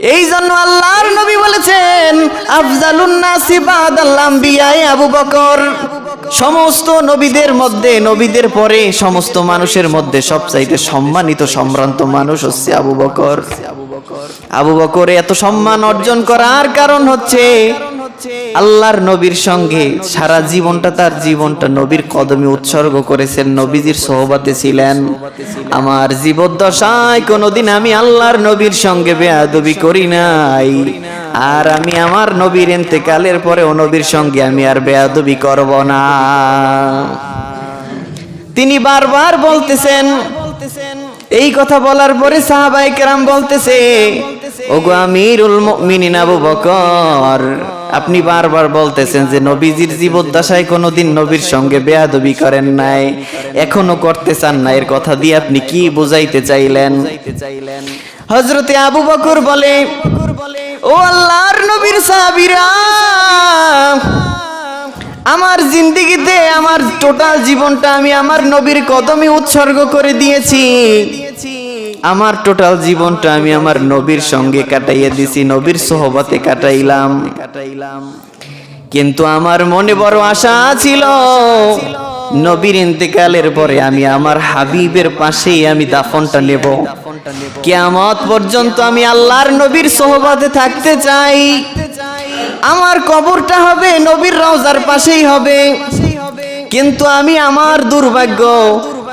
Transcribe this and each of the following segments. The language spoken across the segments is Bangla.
এই জন্য আল্লাহর নবী বলেছেন আফজালুন নাসি বাদাল আম্বিয়া আবু বকর। সমস্ত নবীদের মধ্যে, নবীদের পরে সমস্ত মানুষের মধ্যে সবচাইতে সম্মানিত সম্ভ্রান্ত মানুষ হচ্ছে আবু বকর। আবু বকর এত সম্মান অর্জন করার কারণ হচ্ছে আল্লাহর নবীর সঙ্গে সারা জীবনটা, তার জীবনটা নবীর কদমে উৎসর্গ করেছেন, নবীজির সোহবতে ছিলেন। আমার জীবদ্দশায় কোনোদিন আমি আল্লাহর নবীর সঙ্গে বেয়াদবি করি নাই, আর আমি আমার নবীর ইন্তেকালের পরে ও নবীর সঙ্গে আমি আর বেয়াদবি করব না। তিনি বারবার বলতেছেন। এই কথা বলার পরে সাহাবায়ে কেরাম বলতেছে, ওগো আমিরুল মুমিনিন আবু বকর, আপনি বারবার বলতেছেন যে নবীজির জীবদ্দশায় কোনোদিন নবীর সঙ্গে বেয়াদবি করেন নাই, এখনো করতে চান না, এর কথা দিয়ে আপনি কি বুঝাইতে চাইলেন? হযরতে আবু বকর বলে, ও আল্লাহর নবীর সাহাবীরা, আমার জিন্দেগিতে আমার টোটাল জীবনটা আমি আমার নবীর কদমে উৎসর্গ করে দিয়েছি। আমার টোটাল জীবনটা আমি আমার নবীর সঙ্গে কাটাইয়া দিছি, নবীর সোহবতে কাটাইলাম। কিন্তু আমার মনে বড় আশা ছিল নবীর ইন্তেকালের পরে আমি আমার হাবিবের পাশেই আমি দাফনটা নেব। কিয়ামত পর্যন্ত আমি আল্লাহর নবীর সোহবতে থাকতে চাই। আমার কবরটা হবে নবীর রওজার পাশেই হবে। কিন্তু আমি, আমার দুর্ভাগ্য,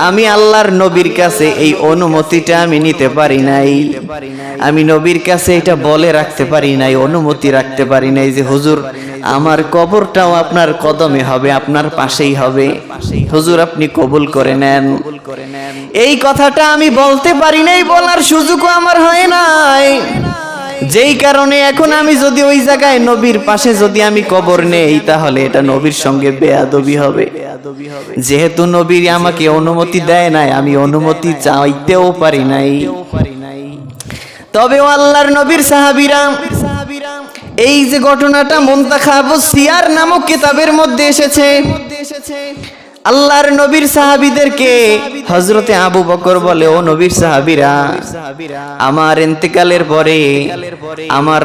আমি আল্লাহর নবীর কাছে এই অনুমতিটা আমি নিতে পারি নাই। আমি নবীর কাছে এটা বলে রাখতে পারি নাই, অনুমতি রাখতে পারি নাই যে হুজুর আমার কবরটাও আপনার কদমে হবে, আপনার পাশেই হবে, হুজুর আপনি কবুল করে নেন। এই কথাটা আমি বলতে পারি নাই, বলার সুযোগও আমার হয় নাই। যেই কারণে এখন আমি যদি ওই জায়গায় নবীর পাশে যদি আমি কবর নেই, তাহলে এটা নবীর সঙ্গে বেয়াদবি হবে। যেহেতু নবী আমাকে অনুমতি দেয় নাই, আমি অনুমতি চাইতেও পারি নাই। তবে আল্লাহর নবীর সাহাবীরা, এই যে ঘটনাটা মুনতাখাবুস সিয়ার নামক কিতাবের মধ্যে এসেছে, আল্লাহর নবীর সাহাবীদেরকে হযরতে আবু বকর বলে, ও নবীর সাহাবীরা, আমার ইন্তেকালের পরে আমার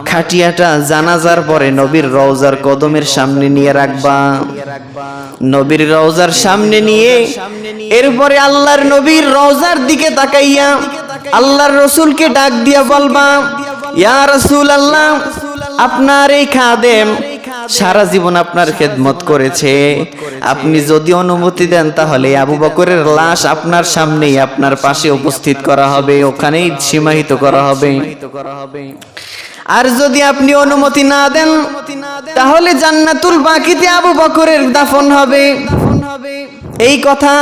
খাটিয়াটা জানাজার পরে নবীর রওজার কদমের সামনে নিয়ে রাখবা। নবীর রওজার সামনে নিয়ে এরপরে আল্লাহর নবীর রওজার দিকে তাকাইয়া আল্লাহর রাসূলকে ডাক দিয়া বলবা, ইয়া রাসূলুল্লাহ, আপনার এই খাদেম সারা জীবন আপনার খেদমত করেছে, আপনি যদি অনুমতি দেন তাহলে আবু বকরের লাশ আপনার সামনেই, আপনার পাশে উপস্থিত করা হবে, ওখানেই সীমাহিত করা হবে। আর যদি আপনি অনুমতি না দেন তাহলে জান্নাতুল বাকিতে আবু বকরের দাফন হবে। এই কথা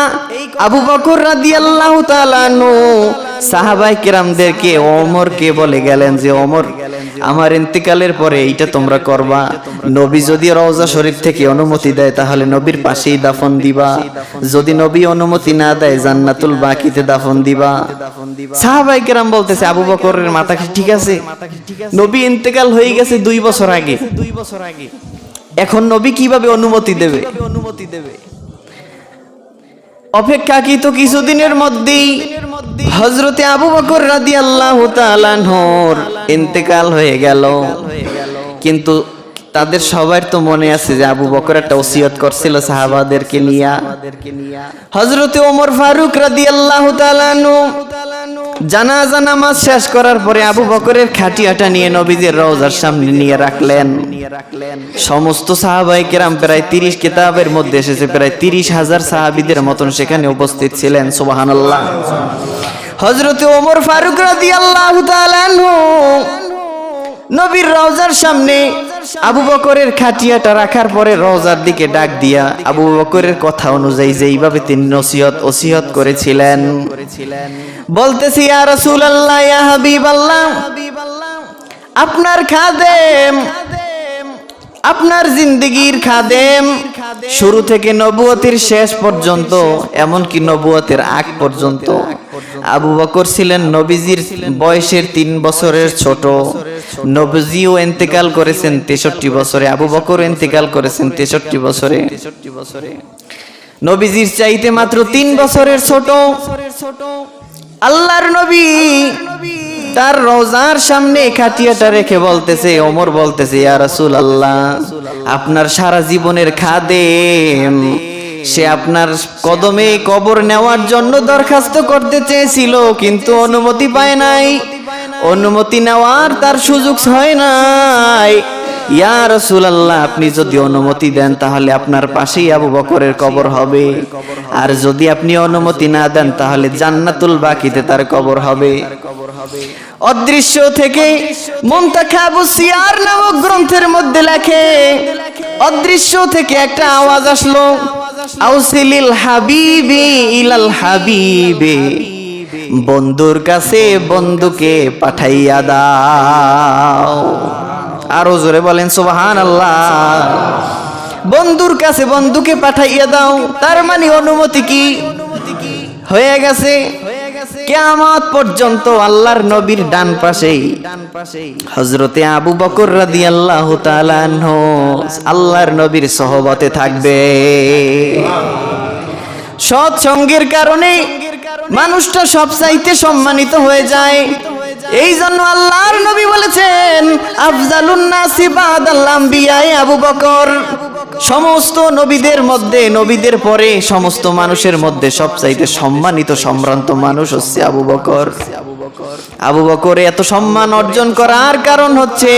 আবু বকর রাদিয়াল্লাহু তাআলা আনহু সাহাবায়ে কেরামদেরকে, ওমরকে বলে গেলেন যে ওমর, আমার ইন্তেকালের পরে এইটা তোমরা করবা। নবী যদি রওজা শরীফ থেকে অনুমতি দেয় তাহলে নবীর পাশেই দাফন দিবা, যদি নবী অনুমতি না দেয় জান্নাতুল বাকিতে দাফন দিবা। সাহাবায়ে কেরাম বলতেছে, আবু বকরের মাথা ঠিক আছে? নবী ইন্তেকাল হয়ে গেছে 2 বছর আগে, এখন নবী কিভাবে অনুমতি দেবে? অপেক্ষাকৃত কিছুদিনের মধ্যেই হযরতে আবু বকর রাদিয়াল্লাহু তাআলা আনহুর ইন্তেকাল হয়ে গেল। কিন্তু তাদের সবার তো মনে আছে যে আবু বকর একটা ওসিয়ত করছিল সাহাবাদেরকে নিয়া। হযরতে ওমর ফারুক রাদিয়াল্লাহু তাআলা আনহু জানাজা নামাজ শেষ করার পরে আবু বকরের খাটিয়াটা নিয়ে নবীজির রওজার সামনে নিয়ে রাখলেন। সমস্ত সাহাবায়ে কেরাম, প্রায় 30 কিতাবের মধ্যে এসেছে প্রায় 30,000 সাহাবীদের মতন সেখানে উপস্থিত ছিলেন। সুবহানাল্লাহ। হযরতে ওমর ফারুক রাদিয়াল্লাহু তাআলা আনহু নবীর রওজার সামনে আবু বকরের খাটিয়াটা রাখার পরে রওজার দিকে ডাক দিয়া আবু বকরের কথা অনুযায়ী যেইভাবে তিনি ওসিয়ত করেছিলেন, বলতেছি, ইয়া রাসূলুল্লাহ, ইয়া হাবিবাল্লাহ, আপনার খাদেম, আপনার জিন্দেগির খাদেম, শুরু থেকে নবুয়তের শেষ পর্যন্ত, এমনকি নবুয়তের আগ পর্যন্ত আবু বকর ছিলেন নবীজির বয়সের 3 বছরের ছোট। নবীজিও ইন্তেকাল করেছেন 63 বছরে, আবু বকর ইন্তেকাল করেছেন 63 বছরে। নবীজির চাইতে মাত্র 3 বছরের ছোট। আল্লাহর নবী তার রওজার সামনে খাটিয়াটা রেখে বলতেছে, ওমর বলতেছে, ইয়া রাসূলুল্লাহ, আপনার সারা জীবনের খাদেম, সে আপনার কদমে কবর নেওয়ার জন্য দরখাস্ত করতে চেয়েছিল, কিন্তু অনুমতি পায় নাই, অনুমতি নেওয়ার তার সুযোগ হয় নাই। ইয়া রাসূলুল্লাহ, আপনি যদি অনুমতি দেন তাহলে আপনার পাশেই আবু বকরের কবর হবে, আর যদি আপনি অনুমতি না দেন তাহলে জান্নাতুল বাকিতে তার কবর হবে। অদৃশ্য থেকে মুনতাখাবুস সিয়ার নামক গ্রন্থের মধ্যে লেখে, অদৃশ্য থেকে একটা আওয়াজ আসলো, আউসিলিল হাবিবি ইলাল হাবিবে, বন্ধুর কাছে বন্ধুকে পাঠাইয়া দাও। আরো জোরে বলেন সুবহানাল্লাহ। বন্ধুর কাছে বন্ধুকে পাঠাইয়া দাও, তার মানে অনুমতি কি হয়ে গেছে? কিয়ামত পর্যন্ত আল্লাহর নবীর ডান পাশেই হযরতে আবু বকর রাদিয়াল্লাহু তাআলা আনহু আল্লাহর নবীর সহবতে থাকবে। সৎ সঙ্গের কারণে মানুষটা সবচাইতে সম্মানিত হয়ে যায়। এই জন্য আল্লাহর নবী বলেছেন, আফজালুন নাসি বাদাল আম্বিয়া আবু বকর। সমস্ত নবীদের মধ্যে, নবীদের পরে সমস্ত মানুষের মধ্যে সবচাইতে সম্মানিত সম্ভ্রান্ত মানুষ হচ্ছে আবু বকর। আবু বকর এত সম্মান অর্জন করার কারণ হচ্ছে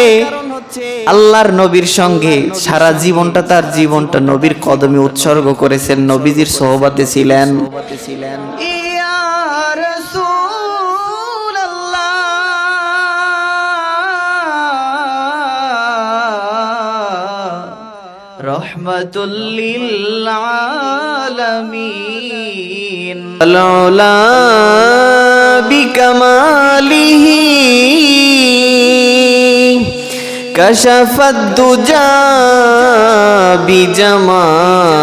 আল্লাহর নবীর সঙ্গে সারা জীবনটা, তার জীবনটা নবীর কদমে উৎসর্গ করেছেন, নবীজির সোহবতে ছিলেন। রহমাতুল লিল আলামিন আলা বিকামালিহি কাশাফাদ দুজা বিজামালিহি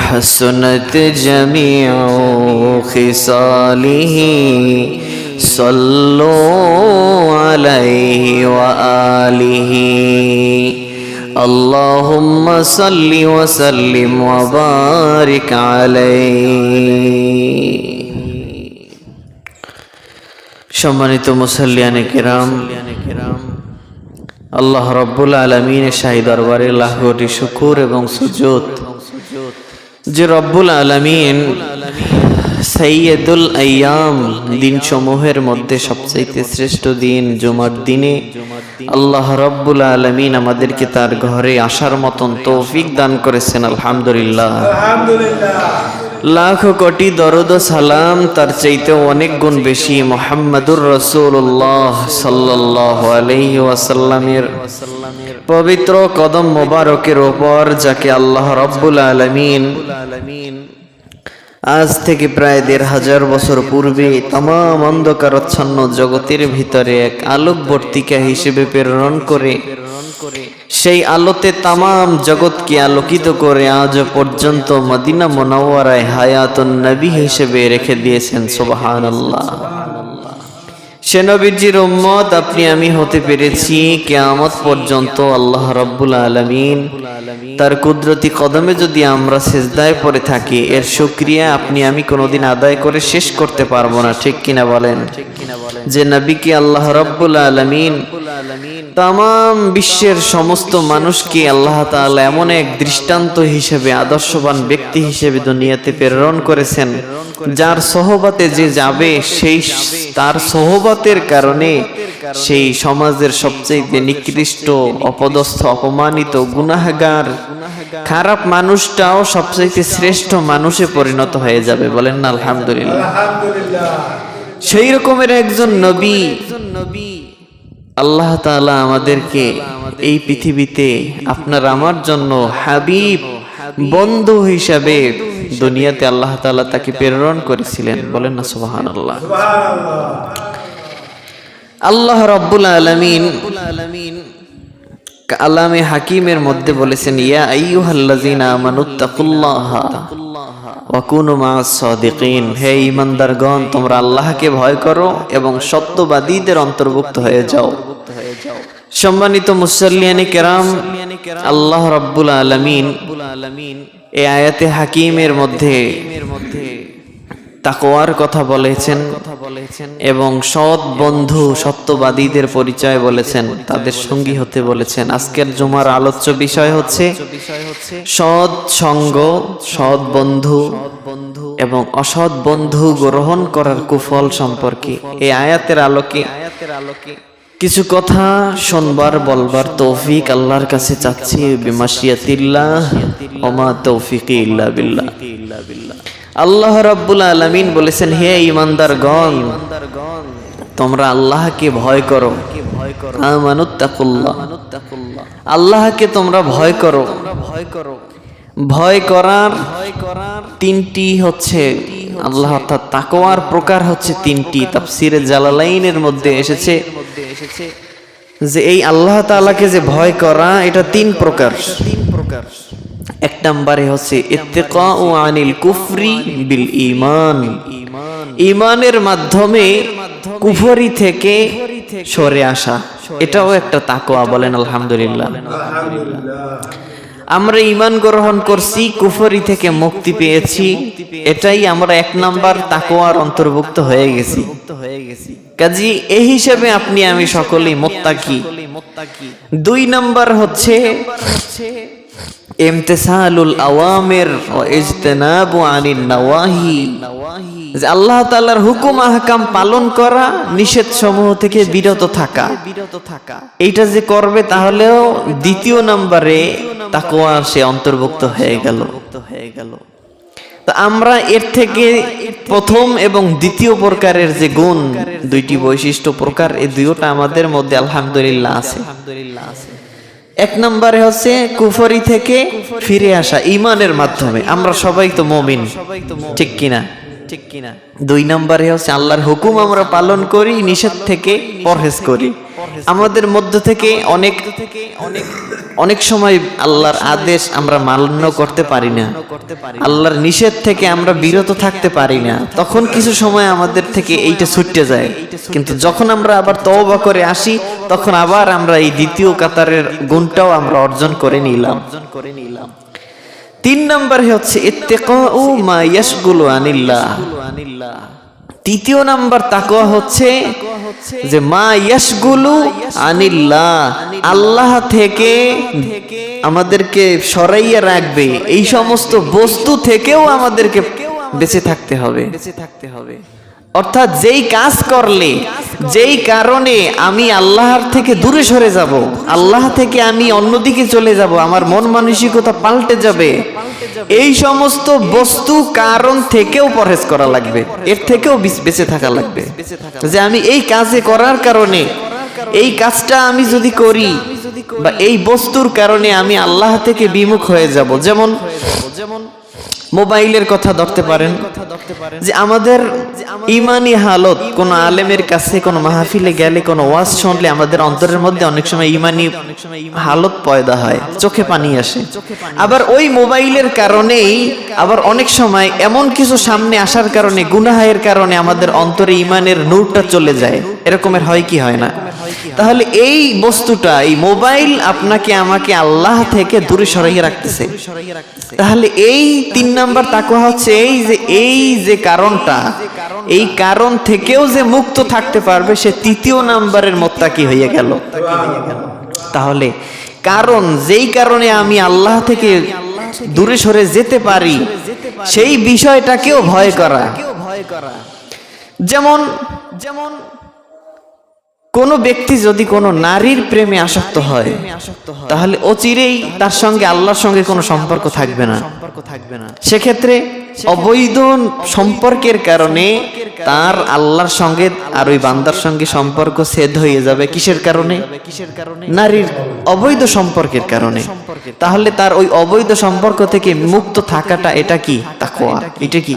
হাসনাত জামিউ খিসালিহি সাল্লু আলাইহি ওয়া আলিহি আল্লাহুম্মা সাল্লি ওয়া সাল্লিম ওয়া বারিক আলাইহি। সম্মানিত মুসাল্লিয়ানে কিরাম, আল্লাহ রাব্বুল আলামিনের শাহী দরবারে লাখ কোটি শুকর এবং সুজুদ যে রব্বুল আলামিন সাইয়্যিদুল আইয়াম, দিন সমূহের মধ্যে সবচেয়ে শ্রেষ্ঠ দিন জুমার দিনে আল্লাহ রাব্বুল আলামিন আমাদেরকে তার ঘরে আসার মতন তৌফিক দান করেছেন। আলহামদুলিল্লাহ, লাখ কোটি দরুদ ও সালাম তার চাইতে অনেক গুণ বেশি মুহাম্মাদুর রাসূলুল্লাহ সাল্লাল্লাহু আলাইহি ওয়াসাল্লামের পবিত্র কদম মোবারকের উপর, যাকে আল্লাহ রাব্বুল আলামিন আজ থেকে প্রায় ১৫০০ বছর পূর্বে তমাম অন্ধকারাচ্ছন্ন জগতের ভিতরে এক আলোকবর্তিকা হিসেবে প্রেরণ করে সেই আলোতে তামাম জগৎকে আলোকিত করে আজ পর্যন্ত মদিনা মুনাওয়ারায় হায়াতুন নবী হিসেবে রেখে দিয়েছেন। সুবহানাল্লাহ। সে নবীজির উম্মত আপনি আমি হতে পেরেছি কিয়ামত পর্যন্ত। আল্লাহ রাব্বুল আলামিন তার কুদরতি কদমে যদি আমরা সিজদায় পড়ে থাকি, এর শুকরিয়া আপনি আমি কোনোদিন আদায় করে শেষ করতে পারবো না, ঠিক কিনা বলেন? যে নবীকে আল্লাহ রাব্বুল আলামিন তামাম বিশ্বের সমস্ত মানুষকে আল্লাহ তাআলা এমন এক দৃষ্টান্ত হিসেবে, আদর্শবান ব্যক্তি হিসেবে দুনিয়াতে প্রেরণ করেছেন, যার সোহবতে যে যাবে সেই তার সোহবতের কারণে সেই সমাজের সবচেয়ে নিকৃষ্ট, অপদস্থ, অপমানিত, গুনাহগার, খারাপ মানুষটাও সবচেয়ে শ্রেষ্ঠ মানুষে পরিণত হয়ে যাবে। বলেন না আলহামদুলিল্লাহ। সেই রকমের একজন নবী আল্লাহ তাআলা আমাদেরকে এই পৃথিবীতে আপনার আমার জন্য হাবিব, বন্ধু হিসাবে দুনিয়াতে আল্লাহ তাআলা তাকে প্রেরণ করেছিলেন। বলেন না সুবহানাল্লাহ। আল্লাহ রাব্বুল আলামিন কালামে হাকিমের মধ্যে বলেছেন, ইয়া আইয়ুহাল্লাযীনা আমানুত্তাকুল্লাহা ওয়া কুনু মা'আস সাদিকিন, হে ঈমানদারগণ, তোমরা আল্লাহকে ভয় করো এবং সত্যবাদীদের অন্তর্ভুক্ত হয়ে যাও। সম্মানিত মুসাল্লিয়ানে কেরাম, আল্লাহ রাব্বুল আলামিন এই আয়াতে হাকিমের মধ্যে তাকওয়ার কথা বলেছেন এবং সৎ বন্ধু সত্যবাদীদের পরিচয় বলেছেন, তাদের সঙ্গী হতে বলেছেন। আজকের জুমার আলোচ্য বিষয় হচ্ছে সৎ সঙ্গ, সৎ বন্ধু এবং অসৎ বন্ধু গ্রহণ করার কুফল সম্পর্কে এই আয়াতের আলোকে কিছু কথা শুনবার বলবার তৌফিক আল্লাহর কাছে চাচ্ছি। বিমাশিয়াতিল্লাহ ওমা তৌফিকি ইল্লা বিল্লাহ। আল্লাহ রাব্বুল আলামিন বলেছেন, হে ঈমানদারগণ, তোমরা আল্লাহকে ভয় করো। আমানুত্তাকুল্লাহ, আল্লাহকে তোমরা ভয় করো। ভয় করার তিনটি হচ্ছে আল্লাহ, অর্থাৎ তাকওয়ার প্রকার হচ্ছে তিনটি। তাফসিরে জালালাইনের মধ্যে এসেছে যে এই আল্লাহ তাআলাকে যে ভয় করা এটা তিন প্রকার। এক নম্বরে হচ্ছে ইত্তিকাউ আনিল কুফরি বিল ঈমান, ঈমানের মাধ্যমে কুফরি থেকে সরে আসা, এটাও একটা তাকওয়া। বলেন আলহামদুলিল্লাহ। আমরা ঈমান গ্রহণ করছি, কুফরি থেকে মুক্তি পেয়েছি, এটাই আমরা এক নাম্বার তাকওয়ার অন্তর্ভুক্ত হয়ে গেছি। কাজী এই হিসাবে আপনি আমি সকলেই মুত্তাকি। দুই নাম্বার হচ্ছে ইমতিসালুল আওয়ামির ওয়া ইজতিনাবু আনিন নাওয়াহি, যে আল্লাহ তাআলার হুকুম আহকাম পালন করা, নিষেধ সমূহ থেকে বিরত থাকা। এইটা যে করবে তাহলেও দ্বিতীয় নম্বরে তাকওয়া সে অন্তর্ভুক্ত হয়ে গেল। তো আমরা এর থেকে প্রথম এবং দ্বিতীয় প্রকারের যে গুণ, দুইটি বৈশিষ্ট্য প্রকার, এই দুইটা আমাদের মধ্যে আলহামদুলিল্লাহ আছে। এক নম্বরে হচ্ছে কুফরি থেকে ফিরে আসা ঈমানের মাধ্যমে। আমরা সবাই তো মুমিন, ঠিক কিনা? দুই নম্বরে হচ্ছে আল্লাহর হুকুম আমরা পালন করি, নিষেধ থেকে পরহেজ করি। আমাদের মধ্য থেকে অনেক সময় আল্লাহর আদেশ আমরা মান্য করতে পারি না, আল্লাহর নিষেধ থেকে আমরা বিরত থাকতে পারি না। তখন কিছু সময় আমাদের থেকে এইটা ছুটে যায়, কিন্তু যখন আমরা আবার তওবা করে আসি, তখন আবার আমরা এই দ্বিতীয় কাতারের গুণটাও আমরা অর্জন করে নিলাম। তিন নম্বরে হচ্ছে ইত্তিকাউ মা ইয়াশগুলু আনিল্লাহ। তৃতীয় নাম্বার তাকওয়া হচ্ছে যে মা ইয়াশগুলু আনিল্লাহ, আল্লাহ থেকে আমাদেরকে সরাইয়া রাখবে এই সমস্ত বস্তু থেকেও আমাদেরকে বেঁচে থাকতে হবে। অর্থাৎ যেই কাজ করলে, যেই কারণে আমি আল্লাহর থেকে দূরে সরে যাব, আল্লাহ থেকে আমি অন্যদিকে চলে যাব, আমার মন মানসিকতা পাল্টে যাবে, এই সমস্ত বস্তু কারণ থেকেও পরহেজ করা লাগবে, এর থেকেও বেঁচে থাকা লাগবে। যে আমি এই কাজে করার কারণে, এই কাজটা আমি যদি করি বা এই বস্তুর কারণে আমি আল্লাহ থেকে বিমুখ হয়ে যাব। যেমন মোবাইলের কথা ধরতে পারেন, যে আমাদের ইমানি হালত, কোন আলেমের কাছে, কোন মাহফিলে গেলে, কোন ওয়াজ শুনলে আমাদের অন্তরের মধ্যে অনেক সময় ইমানি হালত পয়দা হয়, চোখে পানি আসে। আবার ওই মোবাইলের কারণেই আবার অনেক সময় এমন কিছু সামনে আসার কারণে, গুনাহের কারণে আমাদের অন্তরে ইমানের নূরটা চলে যায়। এরকমের হয় কি হয় না? তাহলে এই বস্তুটা, এই মোবাইল আপনাকে আমাকে আল্লাহ থেকে দূরে সরাইয়ে রাখতেছে। তাহলে এই তিন নাম্বার তাকওয়া হচ্ছে এই যে কারণটা, এই কারণ থেকেও যে মুক্ত থাকতে পারবে, সে তৃতীয় নাম্বারের মুত্তাকি হয়ে গেল। তাহলে কারণ, যেই কারণে আমি আল্লাহ থেকে দূরে সরে যেতে পারি, সেই বিষয়টাকেও ভয় করা। যেমন কোন ব্যক্তি যদি কোনো নারীর প্রেমে আসক্ত হয়, তাহলে অচিরেই তার সঙ্গে আল্লাহর সঙ্গে কোনো সম্পর্ক থাকবে না। সেক্ষেত্রে অবৈধ সম্পর্কের কারণে তার আল্লাহর সঙ্গে আর ওই বান্দার সঙ্গে সম্পর্ক ছেদ হয়ে যাবে। কিসের কারণে? নারীর অবৈধ সম্পর্কের কারণে। তাহলে তার ওই অবৈধ সম্পর্ক থেকে মুক্ত থাকাটা, এটা কি তাকওয়া? এটা কি?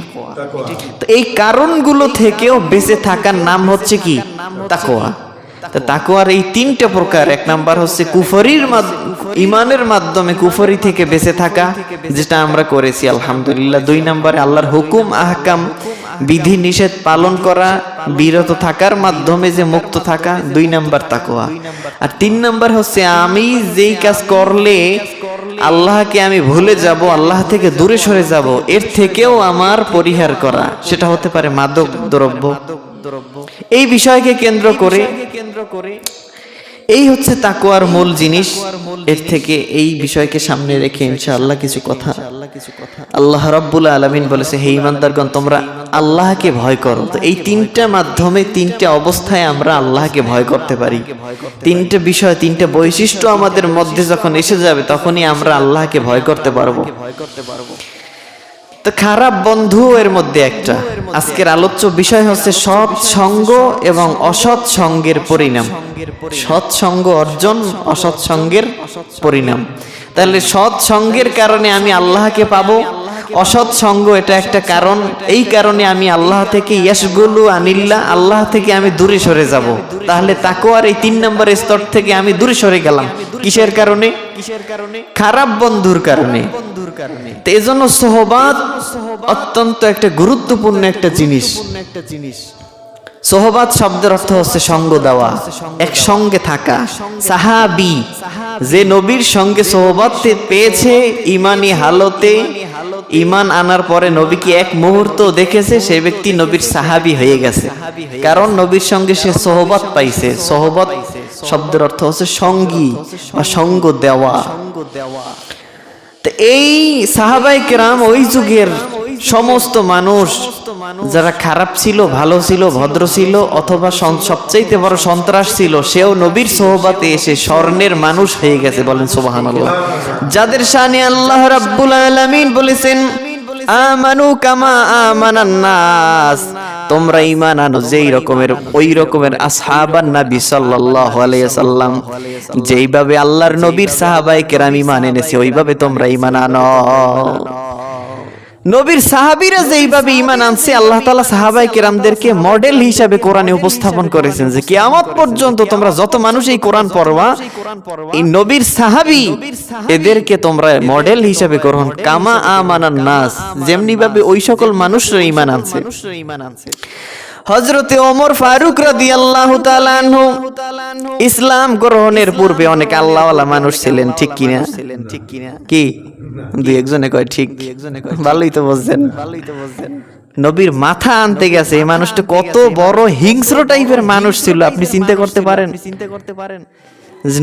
তো এই কারণগুলো থেকেও বেঁচে থাকার নাম হচ্ছে কি? তাকওয়া। তাকওয়ার এই তিনটা প্রকার। এক নাম্বার হচ্ছে কুফরির ঈমানের মাধ্যমে কুফরি থেকে বেঁচে থাকা, যেটা আমরা করেছি আলহামদুলিল্লাহ। দুই নাম্বারে আল্লাহর হুকুম আহকাম, বিধি নিষেধ পালন করা, বিরত থাকার মাধ্যমে যে মুক্ত থাকা, দুই নাম্বার তাকওয়া। আর তিন নাম্বার হচ্ছে আমি যেই কাজ করলে আল্লাহকে আমি ভুলে যাব, আল্লাহ থেকে দূরে সরে যাব, এর থেকেও আমার পরিহার করা, সেটা হতে পারে মাদক দ্রব্য। এই বিষয়কে কেন্দ্র করে এই হচ্ছে তাকওয়ার মূল জিনিস। এর থেকে এই বিষয়কে সামনে রেখে ইনশাআল্লাহ কিছু কথা আল্লাহ রাব্বুল আলামিন বলেছে, হে ঈমানদারগণ, তোমরা আল্লাহকে ভয় করো। তো এই তিনটা মাধ্যমে, তিনটা অবস্থায় আমরা আল্লাহকে ভয় করতে পারি। তিনটা বিষয়, তিনটা বৈশিষ্ট্য আমাদের মধ্যে যখন এসে যাবে, তখনই আমরা আল্লাহকে ভয় করতে পারবো। তো খারাপ বন্ধু এর মধ্যে একটা। আজকের আলোচ্য বিষয় হচ্ছে সৎ সঙ্গ এবং অসৎ সঙ্গের পরিণাম। সৎ সঙ্গ অর্জন, অসৎ সঙ্গের পরিণাম। তাহলে সৎ সঙ্গের কারণে আমি আল্লাহকে পাবো, অসৎ সঙ্গ এটা একটা কারণ, এই কারণে আমি আল্লাহ থেকে ইয়াশগুলু আনিল্লাহ, আল্লাহ থেকে আমি দূরে সরে যাব। তাহলে তাকওয়ার এই 3 নম্বরের স্তর থেকে আমি দূরে সরে গেলাম। কিসের কারণে? খারাপ বন্ধুর কারণে। তো এজন্য সোহবাত অত্যন্ত একটা গুরুত্বপূর্ণ একটা জিনিস। সোহবাত শব্দের অর্থ হচ্ছে সঙ্গ দেওয়া, একসঙ্গে থাকা। সাহাবী যে নবীর সঙ্গে সোহবাত পেয়েছে, ইমানি হালতে ইমান আনার পরে নবীকে এক মুহূর্ত দেখেছে, সে ব্যক্তি নবীর সাহাবী হয়ে গেছে, কারণ নবীর সঙ্গে সে সোহবাত পাইছে। সোহবাত শব্দের অর্থ হচ্ছে সঙ্গী বা সঙ্গ দেওয়া। তো এই সাহাবায়ে কেরাম ওই যুগের সমস্ত মানুষ যারা খারাপ ছিল, ভালো ছিল, ভদ্র ছিল, অথবা সবচাইতে বড় সন্ত্রাস ছিল, সেও নবীর সোহবাতে এসে স্বর্ণের মানুষ হয়ে গেছে। বলেন সুবহানাল্লাহ। যাদের শানে আল্লাহ রাব্বুল আলামিন বলেছেন, আমানু কামা আমানান নাস, তোমরা ঈমান আনো যেই রকমের, ওই রকমের আসহাবান নবী সাল্লাল্লাহু আলাইহি সাল্লাম যেইভাবে আল্লাহর নবীর সাহাবায়ে কেরাম ঈমান এনেছে, ওইভাবে তোমরা ঈমান আনো। নবীর সাহাবীরা যেইভাবে ঈমান আনছে, আল্লাহ তাআলা সাহাবায়ে কেরামদেরকে মডেল হিসাবে কোরআনে উপস্থাপন করেছেন যে কিয়ামত পর্যন্ত তোমরা যত মানুষ এই কোরআন পড়বা, এই নবীর সাহাবী এদেরকে তোমরা মডেল হিসাবে গ্রহণ, কামা আমানান নাস, যেমনি ভাবে ওই সকল মানুষরা ঈমান আনছে। হযরতে ওমর ফারুক রাদিয়াল্লাহু তাআলা আনহু ইসলাম গ্রহণের পূর্বে অনেক আল্লাহওয়ালা মানুষ ছিলেন, ঠিক কিনা? কি দুই একজনে কয় ঠিক, ভালোই তো বুঝছেন। নবীর মাথা আনতে গেছে, এই মানুষটা কত বড় হিংস্র টাইপের মানুষ ছিল আপনি চিন্তা করতে পারেন।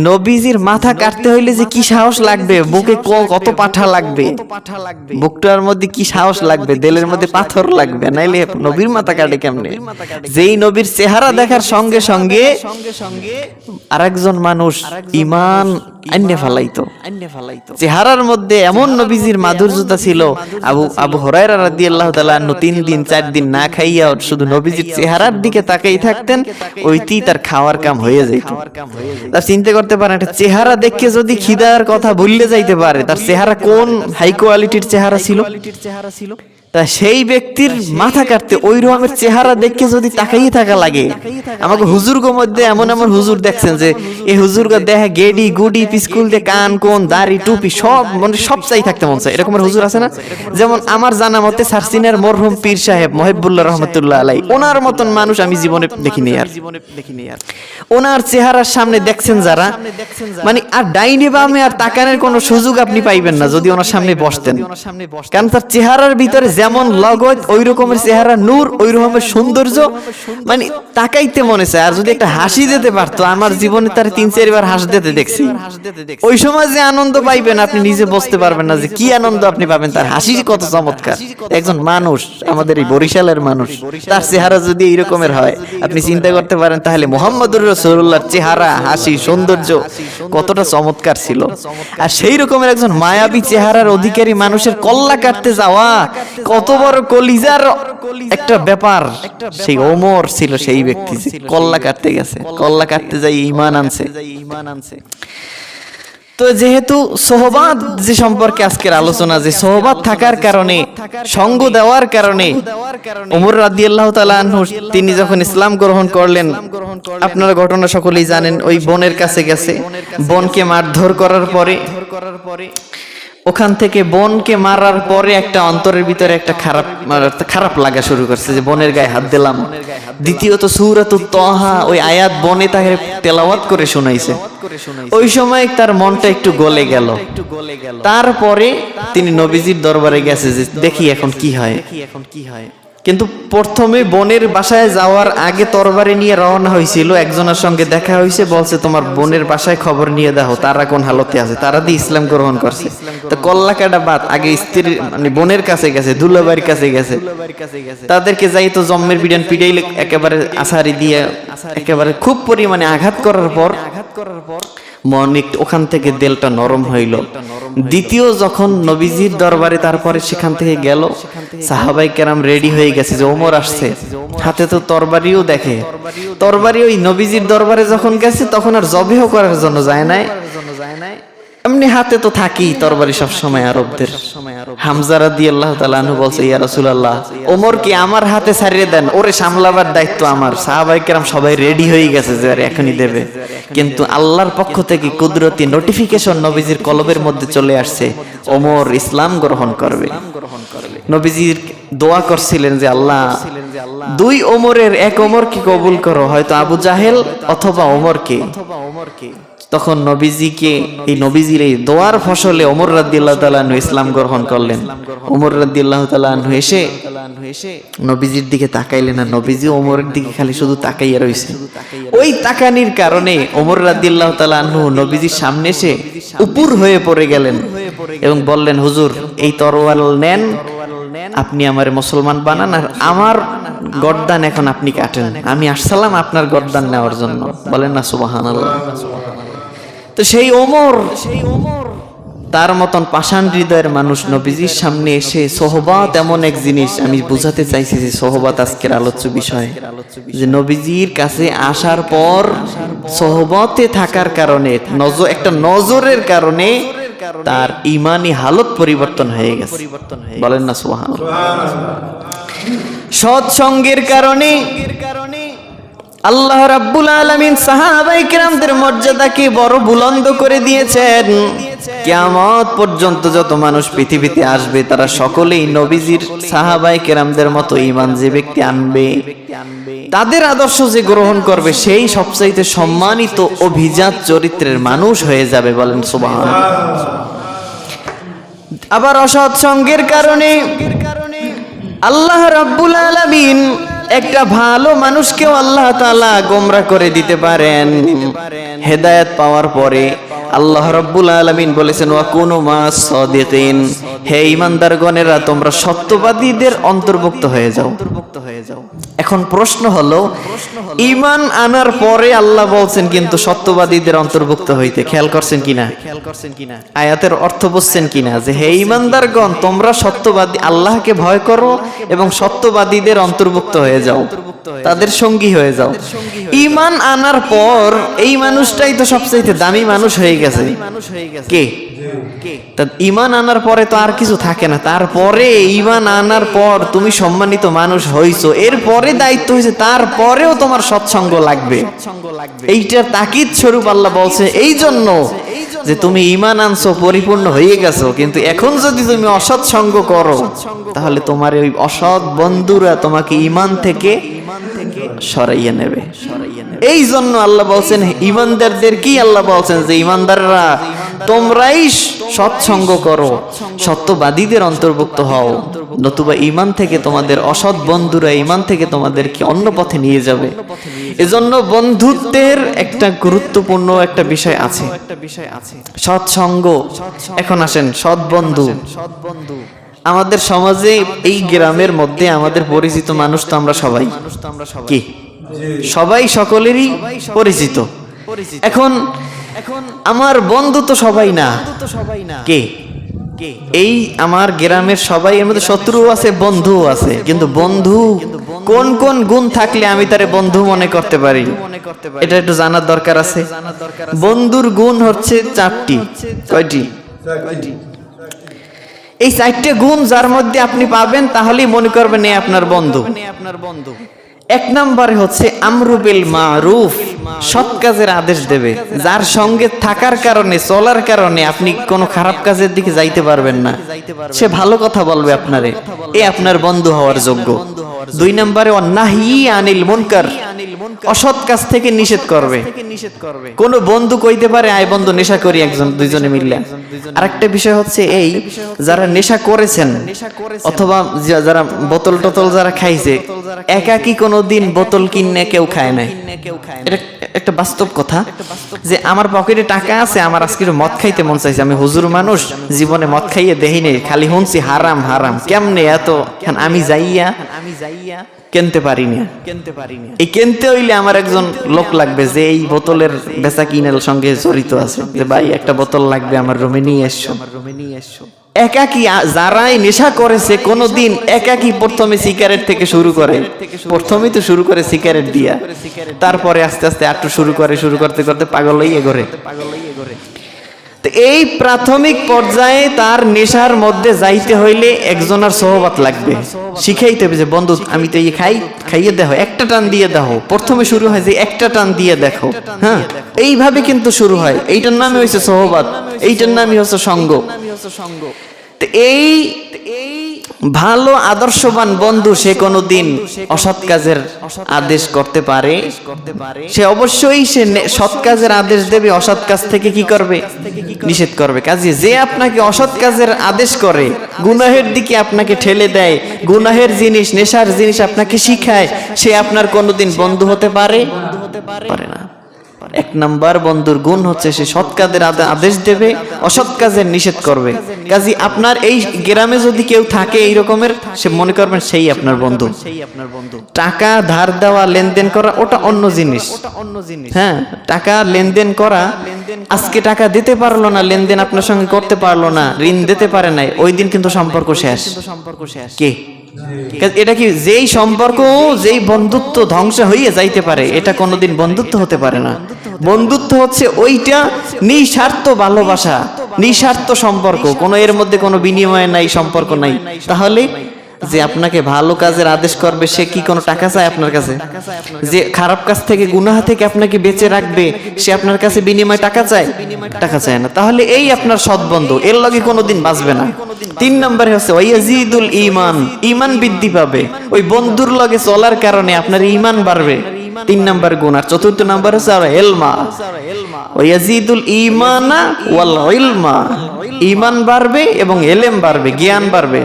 নবীজির মাথা কাটতে হইলে যে কি সাহস লাগবে, বুকে কত পাঠা লাগবে, বুকটার মধ্যে কি সাহস লাগবে, দিলের মধ্যে পাথর লাগবে, নাইলে নবীর মাথা কাটে কেমনে? যেই নবীর চেহারা দেখার সঙ্গে সঙ্গে আরেকজন মানুষ ঈমান আইনে ফেলাইতো। চেহারার মধ্যে এমন নবীজির মাধুর্যতা ছিল, আবু হুরায়রা রাদিয়াল্লাহু তাআলা আনহু 3 দিন 4 দিন না খাইয়া শুধু নবীজির চেহারার দিকে তাকাই থাকতেন, ওইতেই তার খাওয়ার কাম হয়ে যেত। তার চিন্তা করতে পারেন, একটা চেহারা দেখে যদি খিদার কথা ভুললে যাইতে পারে, তার চেহারা কোন হাই কোয়ালিটির চেহারা ছিল। তা সেই ব্যক্তির মাথা কাটতে ওই রকমের চেহারা দেখে যদি তাকাইয়ে থাকা লাগে। আমাকে হুজুরগো মধ্যে এমন এমন হুজুর দেখছেন যে এই হুজুরগো দেখে গেডি গুডি পিস্কুল দিয়ে কান কোন দাড়ি টুপি সব মানে সব চাই থাকতে মন চায়, এরকমের হুজুর আছে না? যেমন আমার জানা মতে সারসিনার মরহুম পীর সাহেব মহিবুল্লাহ রহমতুল্লাহ আলাই, ওনার মতন মানুষ আমি জীবনে দেখিনি আর। ওনার চেহারার সামনে দেখছেন যারা, মানে আর ডাইনে বামে আর তাকানোর কোনো সুযোগ আপনি পাইবেন না যদি ওনার সামনে বসতেন, কারণ তার চেহারার ভিতরে যেমন লগত ওই রকমের চেহারা, নূর ওই রকমের সৌন্দর্য, মানে তাকাইতে মনে চায়। আর যদি একটা হাসি দিতে পারতো, আমার জীবনে তার 3-4 বার হাসি দিতে দেখছি, ওই সময় যে আনন্দ পাইবেন আপনি নিজে বুঝতে পারবেন না যে কি আনন্দ আপনি পাবেন। তার হাসি কত চমৎকার। একজন মানুষ, আমাদের এই বরিশালের মানুষ, তার চেহারা যদি এই রকমের হয় আপনি চিন্তা করতে পারেন তাহলে মুহাম্মদুর রাসূলুল্লাহর চেহারা, হাসি, সৌন্দর্য কতটা চমৎকার ছিল। আর সেই রকমের একজন মায়াবী চেহারার অধিকারী মানুষের কল্লা কাটতে যাওয়া কত বড় কলিজার একটা ব্যাপার। সেই ওমর ছিল সেই ব্যক্তি যে কল্লা কাটতে গেছে, কল্লা কাটতে যাই ঈমান আনছে। তো যেহেতু সোহবাত যে সম্পর্কে আজকের আলোচনা, যে সোহবাত থাকার কারণে, সঙ্গ দেওয়ার কারণে ওমর রাদিয়াল্লাহু তাআলা আনহু তিনি যখন ইসলাম গ্রহণ করলেন, আপনারা ঘটনা সকলেই জানেন। ওই বোনের কাছে গেছে, বোনকে মারধর করার পরে ওখান থেকে বোনকে মারার পরে একটা অন্তরের ভিতরে একটা খারাপ লাগা শুরু করছে যে বোনের গায়ে হাত দিলাম। দ্বিতীয়ত সূরাতুত তাহা ওই আয়াত বোনে তাকে তেলাওয়াত করে শোনাইছে, ওই সময় তার মনটা একটু গলে গেল। তারপরে তিনি নবীজির দরবারে গেছে যে দেখি এখন কি হয়। কিন্তু প্রথমে বোনের বাসায় যাওয়ার আগে তরবারি নিয়ে রওনা হয়েছিল, একজনের সঙ্গে দেখা হয়েছে, বলছে তোমার বোনের বাসায় খবর নিয়ে দাও তারা কোন হালতে আছে। তারা দিয়ে ইসলাম গ্রহণ করছে। তো কল্লাকাটা বাদ আগে স্ত্রীর মানে বোনের কাছে গেছে, দুলাবাড়ির কাছে গেছে, তাদেরকে যাই তো জম্মের বিডান পিড়াইলে একেবারে আছাড়ি দিয়ে একেবারে খুব পরিমাণে আঘাত করার পর মন ওখান থেকে দিলটা নরম হইল। দ্বিতীয় যখন নবীজির দরবারে তারপরে সেখান থেকে গেল, সাহাবাই কেরাম রেডি হয়ে গেছে যে ওমর আসছে, হাতে তো তরবারিও দেখে। তরবারি ওই নবীজির দরবারে যখন গেছে তখন আর জবেহ করার জন্য যায় নাই, এমনি হাতে তো থাকি তরবারি সব সময় আরবদের। হামজা রাদিয়াল্লাহু তাআলা আনহু বলছে ইয়া রাসূলুল্লাহ ওমর কি আমার হাতে ছাড়িয়ে দেন, ওরে সামলাবার দায়িত্ব আমার। সাহাবায়ে কেরাম সবাই রেডি হয়ে গেছে যে আর এখনই দেবে, কিন্তু আল্লাহর পক্ষ থেকে কুদরতি নোটিফিকেশন নবীজির কলবের মধ্যে চলে আসছে, ওমর ইসলাম গ্রহণ করবে। নবীজির দোয়া করছিলেন যে আল্লাহ দুই ওমরের এক ওমরকে কবুল করো, হয়তো আবু জাহেল অথবা ওমরকে। তখন নবীজিকে এই নবীজির এই দোয়ার ফসলে ওমর রাদিয়াল্লাহু তাআলা আনহু ইসলাম গ্রহণ করলেন। ওমর রাদিয়াল্লাহু তাআলা আনহু এসে নবীজির দিকে তাকাইলেন না, নবীজি ওমরের দিকে খালি শুধু তাকাইয়া রইছে। ওই তাকানির কারণে ওমর রাদিয়াল্লাহু তাআলা আনহু নবীজির সামনে এসে উপর হয়ে পড়ে গেলেন এবং বললেন হুজুর এই তরোয়াল নেন, আপনি আমার মুসলমান বানান আর আমার গর্দান এখন আপনি কাটেন, আমি আসসালাম আপনার গর্দান নেওয়ার জন্য। বলেন না সুবহানাল্লাহ। তো সেই ওমর তার মতন পাষাণ হৃদয়ের মানুষ নবীজির সামনে এসে সোহবাত এমন এক জিনিস, আমি বুঝাতে চাইছি যে সোহবাত আজকের আলোচ্য বিষয়, যে নবীজির কাছে আসার পর সোহবতে থাকার কারণে একটা নজরের কারণে তার ইমানি হালত পরিবর্তন হয়ে গেছে। বলেন না সুবহানাল্লাহ। সৎসঙ্গের কারণে আল্লাহ রাব্বুল আলামিন সাহাবায়ে কেরামদের মর্যাদাকে বড় বুলন্দ করে দিয়েছেন। কিয়ামত পর্যন্ত যত মানুষ পৃথিবীতে আসবে তারা সকলেই নবীজির সাহাবায়ে কেরামদের মতো ঈমান যে ব্যক্তি আনবে, তাদের আদর্শ যে গ্রহণ করবে সেই সবচাইতে সম্মানিত অভিজাত চরিত্রের মানুষ হয়ে যাবে। বলেন সুবহানাল্লাহ। আবার অসৎ সঙ্গের কারণে আল্লাহ রাব্বুল আলামিন একটা ভালো মানুষকেও আল্লাহ তাআলা গোমরা করে দিতে পারেন। হেদায়েত পাওয়ার পরে আল্লাহ রাব্বুল আলামিন বলেছেন ওয়া কুনু মাস সাদিকিন, হে ঈমানদারগণেরা তোমরা সত্যবাদীদের অন্তর্ভুক্ত হয়ে যাও। এখন প্রশ্ন হলো ঈমান আনার পরে আল্লাহ বলছেন কিন্তু সত্যবাদীদের অন্তর্ভুক্ত হইতে, খেয়াল করছেন কিনা? আয়াতের অর্থ বুঝছেন কিনা যে হে ঈমানদারগণ তোমরা সত্যবাদী, আল্লাহকে ভয় করো এবং সত্যবাদীদের অন্তর্ভুক্ত হয়ে যাও, তাদের সঙ্গী হয়ে যাও। ঈমান আনার পর এই মানুষটাই তো সবচেয়ে দামি মানুষ হয়ে গেছে। কে? ঈমান আনার পরে তো আর কিছু থাকে না। তারপরে ঈমান আনার পর তুমি সম্মানিত মানুষ হইছো, এরপরে দায়িত্ব হয়েছে তারপরেও তোমার সৎসঙ্গ লাগবে। এইটার তাকিদ স্বরূপ আল্লাহ বলছে এই জন্য যে তুমি ঈমান আনছো, পরিপূর্ণ হয়ে গেছো, কিন্তু এখন যদি তুমি অসৎ সঙ্গ করো তাহলে তোমার ওই অসৎ বন্ধুরা তোমাকে ঈমান থেকে সরাইয়া নেবে। এই জন্য আল্লাহ বলছেন ঈমানদারদের কি আল্লাহ বলছেন যে ঈমানদাররা তোমরাই সৎসঙ্গ করো, সত্যবাদীদের অন্তর্ভুক্ত হও, নতুবা ঈমান থেকে তোমাদের অসৎ বন্ধুরা ঈমান থেকে তোমাদেরকে অন্য পথে নিয়ে যাবে। এজন্য বন্ধুত্বের একটা গুরুত্বপূর্ণ একটা বিষয় আছে, সৎসঙ্গ। এখন আসেন সৎ বন্ধু। আমাদের সমাজে এই গ্রামের মধ্যে আমাদের পরিচিত মানুষ তো আমরা সবাই কি সবাই সকলেরই পরিচিত। এখন আমার বন্ধু তো সবাই না, কে? এই আমার গ্রামের সবাই, এর মধ্যে শত্রু আছে বন্ধুও আছে, কিন্তু বন্ধু কোন কোন গুণ থাকলে আমি তারে বন্ধু মনে করতে পারি এটা একটু জানার দরকার আছে। বন্ধুর গুণ হচ্ছে চারটি। কয়টি? এই চারটে গুণ যার মধ্যে আপনি পাবেন তাহলেই মনে করবেন এই আপনার বন্ধু। এক নম্বরে হচ্ছে আমরু বিল মারুফ সৎ কাজের আদেশ দেবে, যার সঙ্গে থাকার কারণে চলার কারণে আপনি কোনো খারাপ কাজের দিকে যাইতে পারবেন না, সে ভালো কথা বলবে আপনারে, এ আপনার বন্ধু হওয়ার যোগ্য। 2 নম্বরে অন্নাহি আনিল মুনকার, অসৎ কাজ থেকে নিষেধ করবে। কোন বন্ধু কইতে পারে আয় বন্ধু নেশা করি একজন দুইজনে মিললে। আরেকটা বিষয় হচ্ছে এই, যারা নেশা করেছেন অথবা যারা বোতল টোতল যারা খাইছে, একাকি কোনোদিন বোতল কিনে কেউ খায় নাই। এটা একটা বাস্তব কথা যে আমার পকেটে টাকা আছে, আমার আজকে মদ খাইতে মন চাইছে, আমি হুজুর মানুষ, জীবনে মদ খাইয়ে দেহি নেই, খালি শুনছি হারাম হারাম, কেমনে এত, আমি যাইয়া কিনতে পারি না। এই কিনতে হইলে আমার একজন লোক লাগবে যে এই বোতলের বেচা কিনার সঙ্গে জড়িত আছে, যে ভাই একটা বোতল লাগবে, আমার রুমে নিয়ে এসো। একাকি যারাই নেশা করেছে কোনোদিন একাকি প্রথমে সিগারেট থেকে শুরু করে, প্রথমেই তো শুরু করে সিগারেট দিয়া, তারপরে আস্তে আস্তে একটু শুরু করতে করতে পাগল হয়ে ঘরে। তো এই প্রাথমিক পর্যায়ে তার নেশার মধ্যে যাইতে হইলে একজনের সোহবত লাগবে, শিখাইতে হবে যে বন্ধু আমি তো এই খাইয়ে দেখো, একটা টান দিয়ে দেখো। প্রথমে শুরু হয় যে একটা টান দিয়ে দেখো, হ্যাঁ, এইভাবে কিন্তু শুরু হয়। এইটার নামই হচ্ছে সোহবত, এইটার নামই হচ্ছে সঙ্গ। তো এই ভালো আদর্শবান বন্ধু সে কোনোদিন অসৎ কাজের আদেশ করতে পারে, সে অবশ্যই সে সৎ কাজের আদেশ দেবে, অসৎ কাজ থেকে কি করবে, নিষেধ করবে। কাজে যে আপনাকে অসৎ কাজের আদেশ করে, গুনাহের দিকে আপনাকে ঠেলে দেয়, গুনাহের জিনিস নেশার জিনিস আপনাকে শিখায়, সে আপনার কোনোদিন বন্ধু হতে পারে না। 1 নাম্বার বন্ধুর গুণ হচ্ছে সে সৎ কাজের আদেশ দেবে, অসৎ কাজের নিষেধ করবে। কাজী আপনার এই গ্রামে যদি কেউ থাকে এই রকমের, সে মনে করবেন সেই আপনার বন্ধু। টাকা ধার দেওয়া, লেনদেন করা ওটা অন্য জিনিস, হ্যাঁ, টাকা লেনদেন করা, আজকে টাকা দিতে পারলো না, লেনদেন আপনার সঙ্গে করতে পারলো না, ঋণ দিতে পারে নাই, ওই দিন কিন্তু সম্পর্ক শেষ। কে? এটা কি যেই সম্পর্ক, যেই বন্ধুত্ব ধ্বংস হয়ে যাইতে পারে, এটা কোনোদিন বন্ধুত্ব হতে পারে না। বন্ধুত্ব হচ্ছে ওইটা নিঃস্বার্থ ভালোবাসা, নিঃস্বার্থ সম্পর্ক, কোনো এর মধ্যে কোনো বিনিময় নাই, সম্পর্ক নাই। তাহলে যে আপনাকে ভালো কাজের আদেশ করবে, সে কি কোনো টাকা চায় আপনার কাছে? যে খারাপ কাজ থেকে, গুনাহ থেকে আপনাকে বেঁচে রাখবে, সে আপনার কাছে বিনিময় টাকা চায়? টাকা চায় না। তাহলে এই আপনার সৎ বন্ধু, এর লগে কোনোদিন বাঁচবে না। 3 নম্বরে হচ্ছে ওয়াজিদুল ঈমান, ঈমান বৃদ্ধি পাবে। ওই বন্ধুর লগে চলার কারণে আপনার ঈমান বাড়বে, 3 নম্বর গুণ। আর 4th নাম্বার হচ্ছে আর ইলমা, ওয়াজিদুল ঈমানা ওয়াল ইলমা, ঈমান বাড়বে এবং ইলম বাড়বে, জ্ঞান বাড়বে।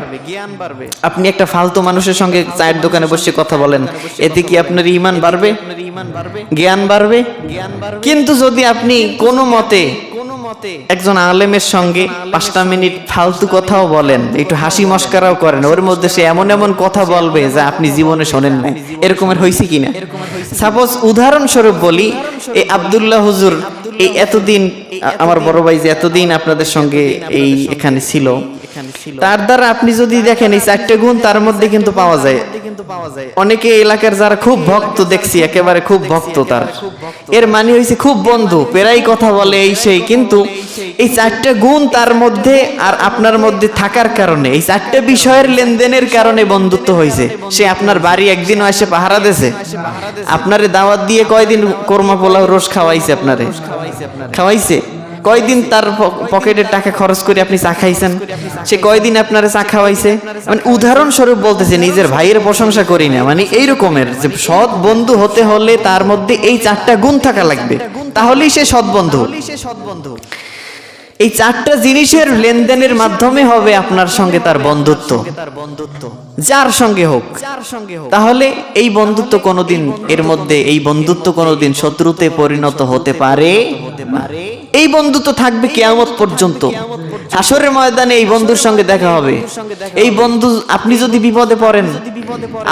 আপনি একটা ফালতু মানুষের সঙ্গে চায়ের দোকানে বসে কথা বলেন, এতে কি আপনার ঈমান বাড়বে? জ্ঞান বাড়বে। কিন্তু যদি আপনি কোনো মতে একজন আলেমের সঙ্গে 5টা মিনিট ফালতু কথাও বলেন, একটু হাসি মস্করাও করেন, ওর মধ্যে সে এমন এমন কথা বলবে যা আপনি জীবনে শোনেন নাই, এরকমের হয়েছে কিনা? সাপোজ উদাহরণস্বরূপ বলি, এই আব্দুল্লাহ হুজুর এই এতদিন, আমার বড় ভাই যে এতদিন আপনাদের সঙ্গে এই এখানে ছিল, তার দ্বারা আপনি যদি দেখেন এই 4টে গুণ তার মধ্যে কিন্তু পাওয়া যায়। অনেকে এলাকার যারা খুব ভক্ত দেখছি, একেবারে খুব ভক্ত, তার এর মানে হয়েছে খুব বন্ধু, প্রায় কথা বলে এই সেই, কিন্তু এই 4টে গুণ তার মধ্যে আর আপনার মধ্যে থাকার কারণে, এই 4টে বিষয়ের লেনদেনের কারণে বন্ধুত্ব হয়েছে। সে আপনার বাড়ি একদিনও এসে পাহারা দিয়েছে, আপনারে দাওয়াত দিয়ে কয়দিন কোরমা পোলাও রোজ খাওয়াইছে, আপনারে খাওয়াইছে কয়দিন, তার পকেটের টাকা খরচ করে আপনি চা খাইছেন, সে কয়দিন আপনারে চা খাওয়াইছে। মানে উদাহরণস্বরূপ বলতেছে, নিজের ভাইয়ের প্রশংসা করি না। মানে এই রকমের যে সৎ বন্ধু হতে হলে তার মধ্যে এই 4টা গুণ থাকা লাগবে, তাহলেই সে সৎ বন্ধু। এই 4টা জিনিসের লেনদেনের মাধ্যমে হবে আপনার সঙ্গে তার বন্ধুত্ব, যার সঙ্গে হোক। তাহলে এই বন্ধুত্ব কোনোদিন, এর মধ্যে এই বন্ধুত্ব কোনোদিন শত্রুতে পরিণত হতে পারে। এই বন্ধুত্ব থাকবে কিয়ামত পর্যন্ত। হাসরের ময়দানে এই বন্ধুর সঙ্গে দেখা হবে। এই বন্ধু, আপনি যদি বিপদে পড়েন,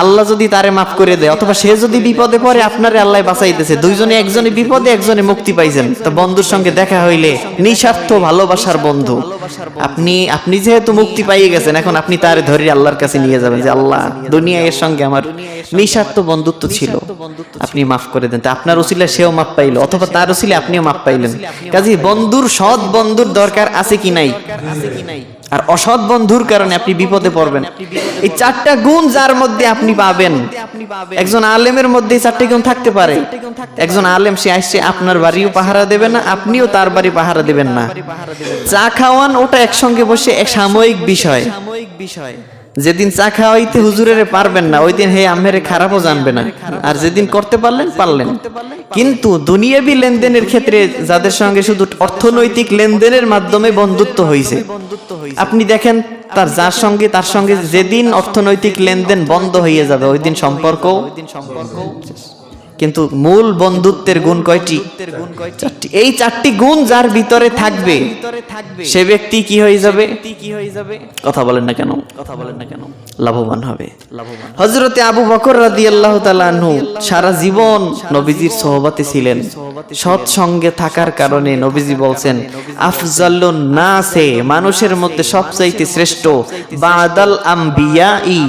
আল্লাহ যদি তারে মাফ করে দেয়, অথবা সে যদি বিপদে পড়ে, আপনারে আল্লাহ বাঁচাইতেছে, দুইজনে, একজনে বিপদে একজনে মুক্তি পাইছেন, তো বন্ধুর সঙ্গে দেখা হইলে নিঃস্বার্থ ভালোবাসার বন্ধু। আপনি যেহেতু মুক্তি পাইয়ে গেছেন, এখন আপনি তারে ধরে আল্লাহর কাছে নিয়ে যাবেন যে আল্লাহ, দুনিয়া এর সঙ্গে আমার নিঃস্বার্থ বন্ধুত্ব ছিল, আপনি মাফ করে দেন। তো আপনার উসিলা সেও মাফ পাইলো, অথবা তার উসিলা আপনিও মাফ পাইলেন। কাজে বন্ধুর, সৎ বন্ধুর দরকার আছে কি নাই? আর অসৎ বন্ধুর কারণে আপনি বিপদে পড়বেন। এই চারটা গুণ যার মধ্যে আপনি পাবেন, একজন আলেমের মধ্যে এই চারটি গুণ থাকতে পারে। একজন আলেম সে আসছে আপনার বাড়িও পাহারা দেবে না, আপনিও তার বাড়ি পাহারা দেবেন না। চা খাওয়ান ওটা একসঙ্গে বসে এক সাময়িক বিষয়। যেদিন চা খাওয়াইতে হুজুরের পারবেন না ওই দিন হে আমেরে খারাপও জানবে না, আর যেদিন করতে পারলেন। কিন্তু দুনিয়াবি লেনদেনের ক্ষেত্রে যাদের সঙ্গে শুধু অর্থনৈতিক লেনদেনের মাধ্যমে বন্ধুত্ব হয়েছে, আপনি দেখেন তার সঙ্গে যেদিন অর্থনৈতিক লেনদেন বন্ধ হয়ে যাবে ওই দিন সম্পর্ক। কিন্তু মূল বন্ধুত্বের গুণ কয়টি? চারটি। এই চারটি গুণ যার ভিতরে থাকবে সে ব্যক্তি কি হয়ে যাবে? কথা বলেন না কেন? লাভবান হবে। হযরতে আবু বকর রাদিয়াল্লাহু তাআলা আনহু সারা জীবন নবীজির সোহবতে ছিলেন। সৎ সঙ্গে থাকার কারণে নবীজি বলছেন আফজালুন নাসে, মানুষের মধ্যে সবচাইতে শ্রেষ্ঠ, বাদাল আম্বিয়াই,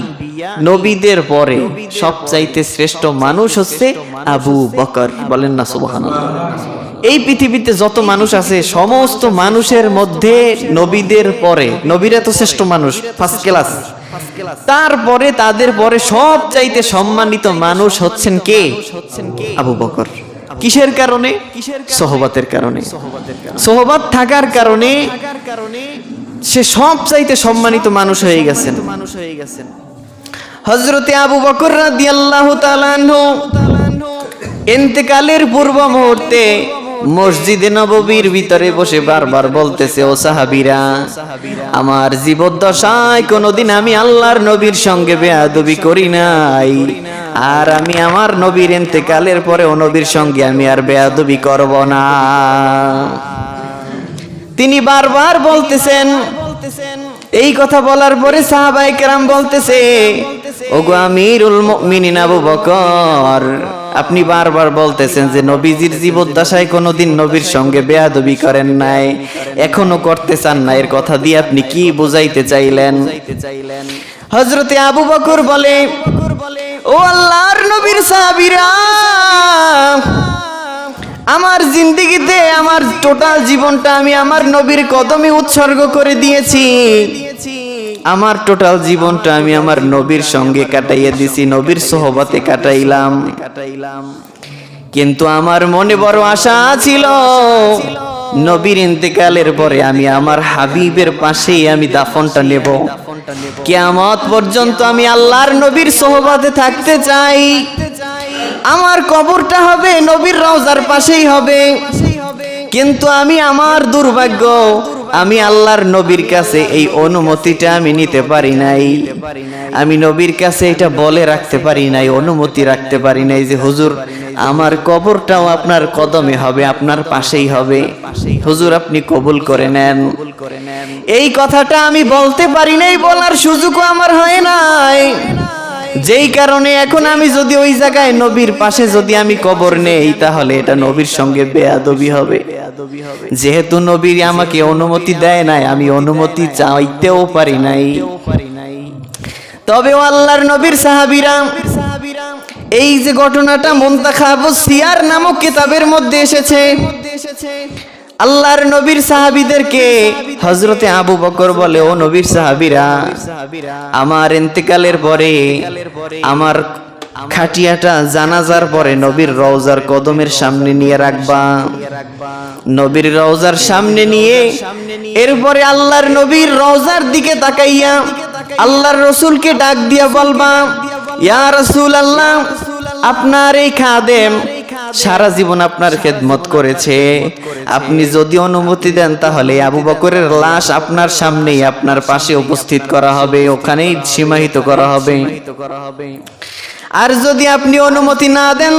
নবীদের পরে সবচাইতে শ্রেষ্ঠ মানুষ হচ্ছে আবু বকর। বলেন না সুবহানাল্লাহ। এই পৃথিবীতে যত মানুষ আছে সমস্ত মানুষের মধ্যে নবীদের পরে, নবীরা তো শ্রেষ্ঠ মানুষ, ফার্স্ট ক্লাস, তারপরে তাদের পরে সবচাইতে সম্মানিত মানুষ হচ্ছেন কে? আবু বকর। কিসের কারণে? সোহবতের কারণে। সোহবত থাকার কারণে সে সবচাইতে সম্মানিত মানুষ হয়ে গেছেন। হযরতে আবু বকর রাদিয়াল্লাহু তাআলা আনহু ইন্তেকালের পূর্ব মুহূর্তে মসজিদে নববীর ভিতরে বসে বারবার বলতেছে, ও সাহাবীরা, আমার জীবদ্দশায় কোনোদিন আমি আল্লাহর নবীর সঙ্গে বেয়াদবি করি নাই, আর আমি আমার নবীর ইন্তেকালের পরে ও নবীর সঙ্গে আমি আর বেয়াদবি করব না। তিনি বারবার বলতেছেন। এই কথা বলার পরে সাহাবায়ে কেরাম বলতেছে, ওগো আমিরুল মুমিনিন আবু বকর, আপনি বারবার বলতেছেন যে নবীজির জীবদ্দশায় কোনোদিন নবীর সঙ্গে বেয়াদবি করেন নাই, এখনো করতে চান না, এর কথা দিয়ে আপনি কি বুঝাইতে চাইলেন? হযরতে আবু বকর বলে, ও আল্লাহর নবীর সাহাবীরা, আমার জিন্দেগিতে আমার টোটাল জীবনটা আমি আমার নবীর কদমে উৎসর্গ করে দিয়েছি। আমার টোটাল জীবনটা আমি আমার নবীর সঙ্গে কাটাইয়া দিছি, নবীর সোহবতে কাটাইলাম। কিন্তু আমার মনে বড় আশা ছিল নবীর ইন্তেকালের পরে আমি আমার হাবিবের পাশেই আমি দাফনটা নেব। কিয়ামত পর্যন্ত আমি আল্লাহর নবীর সোহবতে থাকতে চাই। আমার কবরটা হবে নবীর রওজার পাশেই হবে। কিন্তু আমি আমার দুর্ভাগ্য, আমি আল্লাহর নবীর কাছে এই অনুমতিটা আমি নিতে পারি নাই। আমি নবীর কাছে এটা বলে রাখতে পারি নাই, অনুমতি রাখতে পারি নাই যে হুজুর আমার কবরটাও আপনার কদমে হবে, আপনার পাশেই হবে, হুজুর আপনি কবুল করে নেন। এই কথাটা আমি বলতে পারি নাই, বলার সুযোগও আমার হয় নাই। যেই কারণে এখন আমি যদি ওই জায়গায় নবীর পাশে যদি আমি কবর নেই, তাহলে এটা নবীর সঙ্গে বেয়াদবি হবে। যেহেতু নবী আমাকে অনুমতি দেয় নাই, আমি অনুমতি চাইতেও পারি নাই। তবে আল্লাহর নবীর সাহাবীরা, এই যে ঘটনাটা মুনতাখাবুস সিয়ার নামক কিতাবের মধ্যে এসেছে, আল্লাহর নবীর সাহাবীদেরকে হযরতে আবু বকর বলে, ও নবীর সাহাবীরা, আমার ইন্তেকালের পরে আমার খাটিয়াটা জানাজার পরে নবীর রওজার কদমের সামনে নিয়ে রাখবা। নবীর রওজার সামনে নিয়ে এরপরে আল্লাহর নবীর রওজার দিকে তাকাইয়া আল্লাহর রাসূলকে ডাক দিয়া বলবা, ইয়া রাসূলুল্লাহ, আপনার এই খাদেম সারা জীবন আপনার খেদমত করেছে, আপনি যদি অনুমতি দেন তাহলে আবু বকরের লাশ আপনার সামনেই আপনার পাশে উপস্থিত করা হবে, ওখানেই সীমাহিত করা হবে। আর যদি আপনি অনুমতি না দেন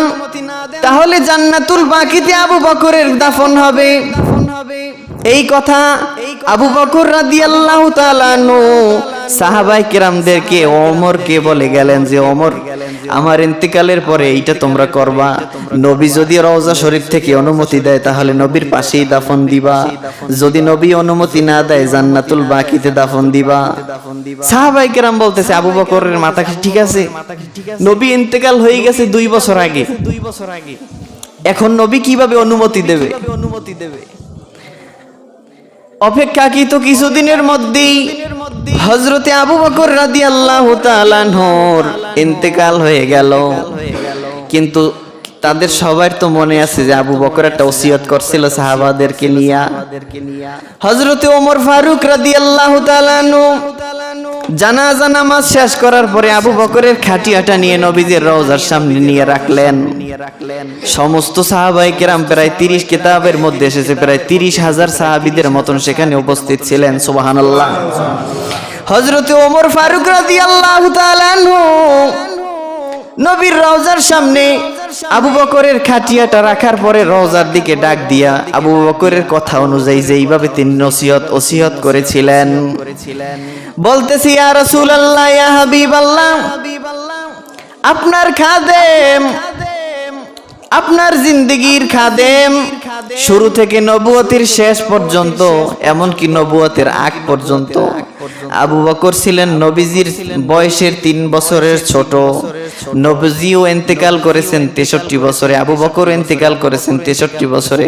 তাহলে জান্নাতুল বাকিতে আবু বকরের দাফন হবে। এই কথা আবু বকর রাদিয়াল্লাহু তাআলা আনহু সাহাবায়ে কেরামদেরকে ওমরকে বলে গেলেন যে ওমর, আমার ইন্তেকালের পরে এইটা তোমরা করবা। নবী যদি রওজা শরীফ থেকে অনুমতি দেয় তাহলে নবীর পাশেই দাফন দিবা, যদি নবী অনুমতি না দেয় জান্নাতুল বাকিতে দাফন দিবা। সাহাবায়ে কেরাম বলতেছে, আবু বকরের মাথা ঠিক আছে, নবী ইন্তেকাল হয়ে গেছে 2 বছর আগে, এখন নবী কিভাবে অনুমতি দেবে? অপেক্ষাকৃত কিছুদিনের মধ্যেই হযরতে আবু বকর রাদিয়াল্লাহু তাআলা আনহুর ইন্তেকাল হয়ে গেল। কিন্তু তাদের সবার তো মনে আছে যে আবু বকর একটা ওসিয়ত করছিল সাহাবাদেরকে নিয়ে। হযরতে ওমর ফারুক রাদিয়াল্লাহু তাআলা আনহু জানাজা নামাজ শেষ করার পরে আবু বকরের খাটিয়াটা নিয়ে নবীজির রওজার সামনে নিয়ে রাখলেন। সমস্ত সাহাবায়ে কেরাম প্রায় 30 কিতাবের মধ্যে এসেছে প্রায় 30,000 সাহাবীদের মতন সেখানে উপস্থিত ছিলেন। সুবহানাল্লাহ। হযরতে ওমর ফারুক রাদিয়াল্লাহু তাআলা আনহু নবীর রওজার সামনে আবু বকরের খাটিয়াটা রাখার পরে রওজার দিকে ডাক দিয়া আবু বকরের কথা অনুযায়ী যেইভাবে তিনি ওসিয়ত করেছিলেন, বলতেছি ইয়া রাসূলুল্লাহ, ইয়া হাবিবাল্লাহ, আপনার খাদেম, আপনার জিন্দেগীর খাদেম শুরু থেকে নবুয়তের শেষ পর্যন্ত, এমনকি নবুয়তের আগ পর্যন্ত আবু বকর ছিলেন নবীজির বয়সের 3 বছরের ছোট। নবীজিও ইন্তেকাল করেছেন 63 বছরে, আবু বকর ইন্তেকাল করেছেন 63 বছরে।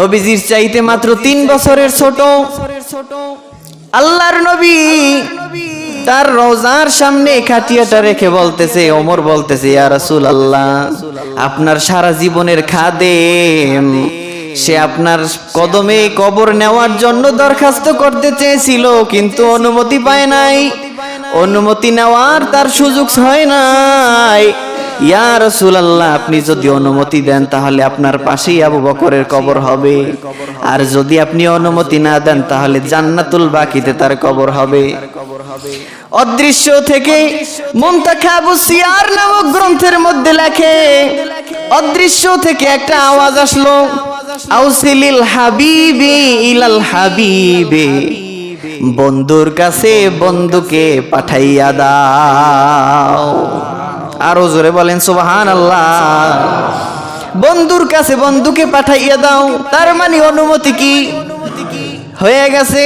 নবীজির চাইতে মাত্র 3 বছরের ছোট। আল্লাহর নবী তার রওজার সামনে খাটিয়াটা রেখে বলতেছে, ওমর বলতেছে, ইয়া রাসূলুল্লাহ, আপনার সারা জীবনের খাদেম সে আপনার কদমে কবর নেওয়ার জন্য দরখাস্ত করতে চেয়েছিল, কিন্তু অনুমতি পায় নাই, অনুমতি নেওয়ার তার সুযোগ হয় নাই। ইয়া রাসূলুল্লাহ, আপনি যদি অনুমতি দেন তাহলে আপনার পাশেই আবু বকরের কবর হবে, আর যদি আপনি অনুমতি না দেন তাহলে জান্নাতুল বাকিতে তার কবর হবে। অদৃশ্য থেকে মুনতাখাবুস সিয়ার নামক গ্রন্থের মধ্যে লেখে, অদৃশ্য থেকে একটা আওয়াজ আসলো, আউসিলিল হাবিবি ইলাল হাবিবি, বন্ধুর কাছে বন্ধুকে পাঠাইয়া দাও। আরো জোরে বলেন সুবহানাল্লাহ। বন্ধুর কাছে বন্ধুকে পাঠাইয়া দাও, তার মানে অনুমতি কি হয়ে গেছে।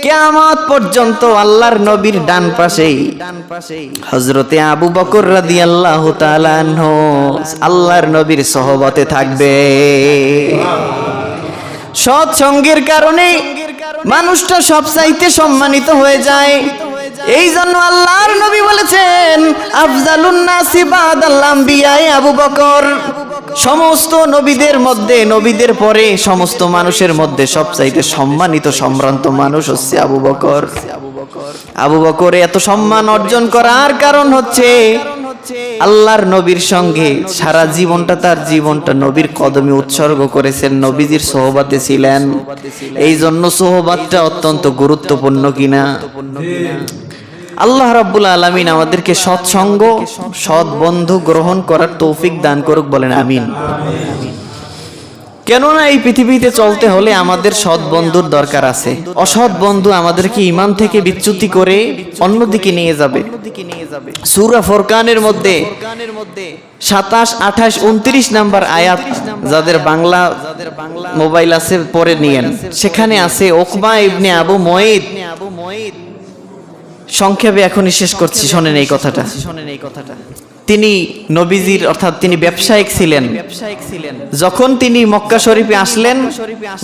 কিয়ামত পর্যন্ত আল্লাহর নবীর ডান পাশেই হযরতে আবু বকর রাদিয়াল্লাহু তাআলা আনহু আল্লাহর নবীর সহবতে থাকবে। সৎ সঙ্গের কারণে মানুষটা সবচাইতে সম্মানিত হয়ে যায়। এই জন্য আল্লাহর নবী বলেছেন, আফজালুন নাসি বাদাল আম্বিয়া আবু বকর। সমস্ত নবীদের মধ্যে, নবীদের পরে সমস্ত মানুষের মধ্যে সবচাইতে সম্মানিত সম্ভ্রান্ত মানুষ হচ্ছে আবু বকর। আবু বকর এত সম্মান অর্জন করার কারণ হচ্ছে আল্লাহর নবীর সঙ্গে সারা জীবনটা, তার জীবনটা নবীর কদমে উৎসর্গ করেছেন, নবীজির সোহবতে ছিলেন। এই জন্য সোহবতটা অত্যন্ত গুরুত্বপূর্ণ কিনা। আল্লাহ রাব্বুল আলামিন আমাদেরকে সৎসঙ্গ, সৎ বন্ধু গ্রহণ করার তৌফিক দান করুক, বলেন আমিন। কেননা এই পৃথিবীতে চলতে হলে আমাদের সৎ বন্ধুর দরকার আছে। অসৎ বন্ধু আমাদেরকে ঈমান থেকে বিচ্যুতি করে অন্যদিকে নিয়ে যাবে। সূরা ফুরকানের মধ্যে 27, 28, 29 নাম্বার আয়াত, যাদের বাংলা মোবাইল আছে পড়ে নিয়েন, সেখানে আছে উকবা ইবনে আবু মুঈদ। সংক্ষেপে এখনই শেষ করছি, শোনেন এই কথাটা। তিনি নবীজির অর্থাৎ তিনি ব্যবসায়িক ছিলেন। যখন তিনি মক্কা শরীফে আসলেন,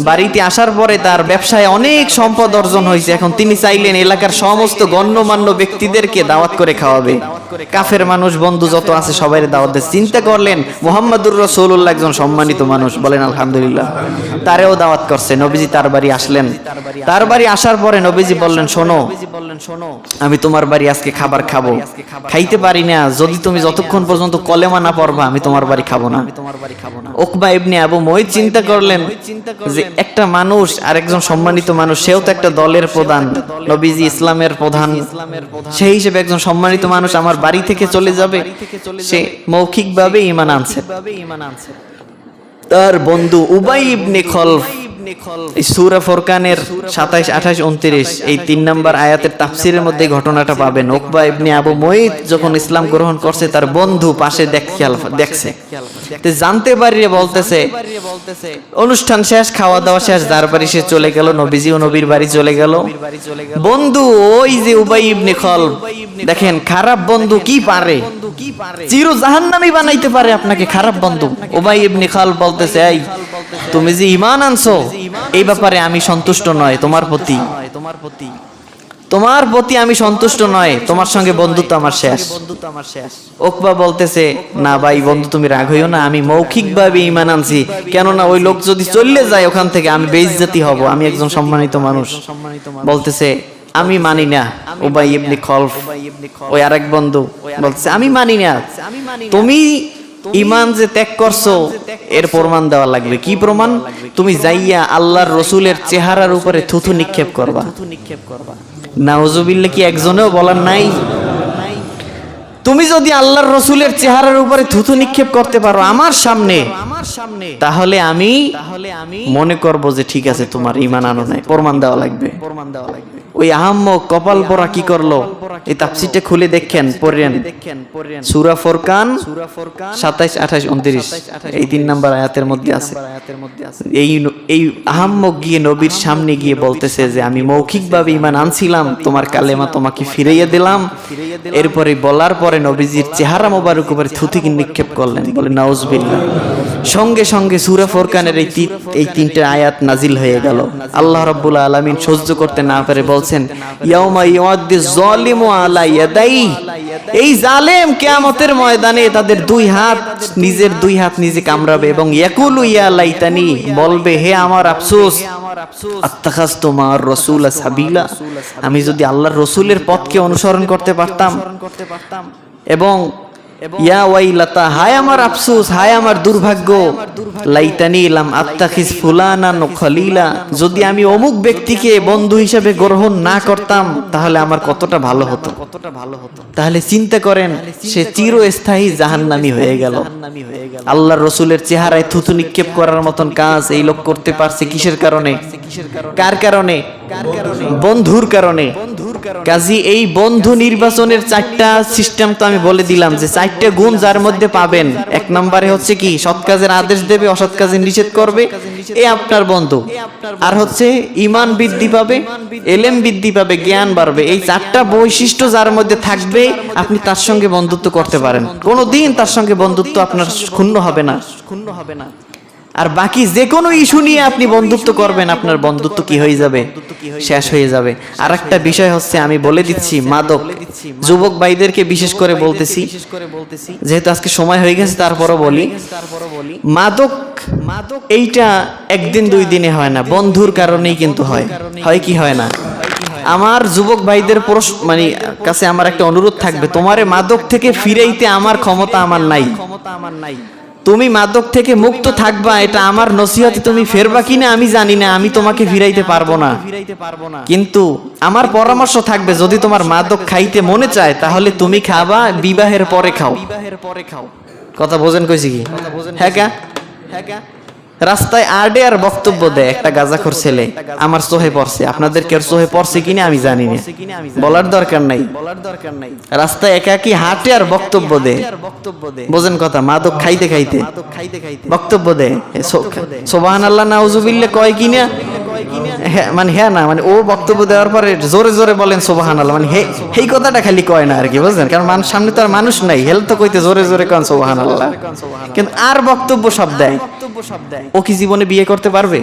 বাড়িতে আসার পরে তার ব্যবসায় অনেক সম্পদ অর্জন হয়েছে। এখন তিনি চাইলেন এলাকার সমস্ত গণ্যমান্য ব্যক্তিদেরকে দাওয়াত করে খাওয়াবে। কাফের মানুষ বন্ধু যত আছে সবাই দাওয়াত দিয়ে চিন্তা করলেন মুহাম্মাদুর রাসূলুল্লাহ একজন সম্মানিত মানুষ, বলেন আলহামদুলিল্লাহ। তারেও দাওয়াত করছে। নবীজি তার বাড়ি আসলেন। তার বাড়ি আসার পরে নবীজি বললেন, শোনো, আমি তোমার বাড়ি আজকে খাবার খাবো, খাইতে পারি না যদি তুমি যতক্ষণ পর্যন্ত কলেমা না পড়বা আমি তোমার বাড়ি খাবো না। উকবা ইবনে আবু মুঈদ চিন্তা করলেন যে একটা মানুষ আর একজন সম্মানিত মানুষ, সেও তো একটা দলের প্রধান, নবীজি ইসলামের প্রধান, সেই হিসেবে একজন সম্মানিত মানুষ আমার বাড়ি থেকে চলে যাবে। সে মৌখিকভাবে ঈমান আনছে। তার বন্ধু উবাই ইবনে খলফ, এই সূরা ফুরকানের 27, 28, 29 এই 3 নাম্বার আয়াতের তাফসীরের মধ্যে ঘটনাটা পাবেন। উকবা ইবনে আবু মুঈদ যখন ইসলাম গ্রহণ করছে, তার বন্ধু পাশে দেখছে, তে জানতে পারিয়ে বলতেছে, অনুষ্ঠান শেষ, খাওয়া দাওয়া শেষ, যার বাড়ি সে চলে গেল, নবীজিও নবীর বাড়ি চলে গেল। বন্ধু ওই যে উবাই ইবনে খলফ, দেখেন খারাপ বন্ধু কি পারে, চির জাহান্নামী বানাইতে পারে আপনাকে খারাপ বন্ধু। উবাই ইবনে খলফ বলতেছে, এই তুমি যে ঈমান আনছো, এই ব্যাপারে আমি সন্তুষ্ট নয় তোমার প্রতি, তোমার প্রতি আমি সন্তুষ্ট নয়, তোমার সঙ্গে বন্ধুত্ব আমার শেষ। উকবা বলতেছে, না ভাই বন্ধু তুমি রাগ হইও না, আমি মৌখিকভাবে ঈমান আনছি, কেননা ওই লোক যদি চলে যায় ওখান থেকে আমি বেইজ্জতি হব, আমি একজন সম্মানিত মানুষ। বলতেছে আমি মানি না। উবাই ইবনে খলফ ওই আরেক বন্ধু বলতেছে আমি মানি না, তুমি ঈমান যে ত্যাগ করছো এর প্রমাণ দেওয়া লাগবে। কি প্রমাণ? তুমি যাইয়া আল্লাহর রসুলের চেহারার উপরে থুথু নিক্ষেপ করবা। নাউজুবিল্লাহ, কি একজনেও বলার নাই? তুমি যদি আল্লাহর রসুলের চেহারার উপরে থুথু নিক্ষেপ করতে পারো আমার সামনে, তাহলে আমি মনে করব যে ঠিক আছে তোমার ঈমান আনো নাই, প্রমাণ দেওয়া লাগবে। ওই আহাম্মক কপাল পরা কি করলো? এই তাফসীরটা খুলে দেখেন, পড়েন সূরা ফুরকান 27, 28, 29 এই 3 নাম্বার আয়াতের মধ্যে আছে। এই আহাম্মক গিয়ে নবীর সামনে গিয়ে বলতেছে যে আমি মৌখিকভাবে ঈমান আনছিলাম, তোমার কালেমা তোমাকে ফিরাইয়া দিলাম। এরপরে বলার পরে নবীজির চেহারা মোবারক উপরে থুথু নিক্ষেপ করলেন। বলে নাউজুবিল্লাহ। সঙ্গে সঙ্গে সূরা ফুরকানের এই 3টা আয়াত নাজিল হয়ে গেল। আল্লাহ রাব্বুল আলামিন সহ্য করতে না পারে বলছেন, ইয়াউমা ইয়াদ্দিজ যালিমু আলা ইয়াদাইহি, এই জালেম কিয়ামতের ময়দানে তাদের নিজের দুই হাত নিজে কামড়াবে এবং ইয়াকুলু ইয়া লাইতানি, বলবে হে আমার আফসোস, আত্তাখাযতু মা'আর রাসূল সাবিলা, আমি যদি আল্লাহর রাসূলের পথকে অনুসরণ করতে পারতাম। এবং ইয়া ওয়াইলাতা, হায় আমার আফসোস, হায় আমার দুর্ভাগ্য, লাইতানি লাম আত্তাখিজ ফুলানান খলিলা, যদি আমি অমুক ব্যক্তিকে বন্ধু হিসেবে গ্রহণ না করতাম তাহলে আমার কতটা ভালো হতো। তাহলে চিন্তা করেন, সে চিরস্থায়ী জাহান্নামী হয়ে গেল। আল্লাহর রাসূলের চেহারায় থুথু নিক্ষেপ করার মতন কাজ এই লোক করতে পারছে কিসের কারণে? কার কারণে? বন্ধুর কারণে। কাজী এই বন্ধু নির্বাচনের 4টা সিস্টেম তো আমি বলে দিলাম, যে 4টা গুণ যার মধ্যে পাবেন। 1 নম্বরে হচ্ছে কি, সৎ কাজের আদেশ দেবে, অসৎ কাজের নিষেধ করবে, এ আপনার বন্ধু। আর হচ্ছে ঈমান বৃদ্ধি পাবে, ইলম বৃদ্ধি পাবে, জ্ঞান বাড়বে। এই 4টা বৈশিষ্ট্য যার মধ্যে থাকবে আপনি তার সঙ্গে বন্ধুত্ব করতে পারেন, কোনোদিন তার সঙ্গে বন্ধুত্ব আপনার ক্ষুণ্ণ হবে না। আর বাকি যে কোনো ইস্যু নিয়ে আপনি বন্ধুত্ব করবেন, আপনার বন্ধুত্ব কি হয়ে যাবে? শেষ হয়ে যাবে। আর একটা বিষয় হচ্ছে, আমি বলে দিচ্ছি, মাদক, যুবক ভাইদেরকে বিশেষ করে বলতেছি, যেহেতু আজকে সময় হয়ে গেছে তারপরও বলি, মাদক এইটা একদিন 2 দিনে হয় না, বন্ধুর কারণেই কিন্তু হয়। হয় কি হয় না? আমার যুবক ভাইদের কাছে আমার একটা অনুরোধ থাকবে, তোমারে মাদক থেকে ফিরাইতে আমার ক্ষমতা আমার নাই। তুমি মাদক থেকে মুক্ত থাকবা, এটা আমার নসিহতে তুমি ফেরবা কিনা আমি জানি না, আমি তোমাকে ফিরাইতে পারবো না। কিন্তু আমার পরামর্শ থাকবে, যদি তোমার মাদক খাইতে মনে চায় তাহলে তুমি খাবা, বিবাহের পরে খাও। কথা বোঝেন কইছি কি? হ্যাঁ কা? রাস্তায় আডে আর বক্তব্য দেয় একটা গাঁজাখোর ছেলে, আমার চোখে পড়ছে, আপনাদের কেউ চোখে পড়ছে কিনা আমি জানি না, বলার দরকার নাই। রাস্তায় একাকি হাঁটে আর বক্তব্য দেয়, বোঝেন কথা? মাদক খাইতে খাইতে বক্তব্য দেয়, সুবহানাল্লাহ নাউজুবিল্লাহ কয় কিনা, হ্যাঁ না, ও বক্তব্য দেওয়ার পরে জোরে জোরে বলেন সুবহানাল্লাহ, এই কথাটা খালি কয় না আর কি, বুঝলেন? কারণ সামনে তো আর মানুষ নাই, হেল তো কইতে জোরে জোরে কন সুবহানাল্লাহ, কিন্তু আর বক্তব্য সব দেয়। ও কি জীবনে বিয়ে করতে পারবে?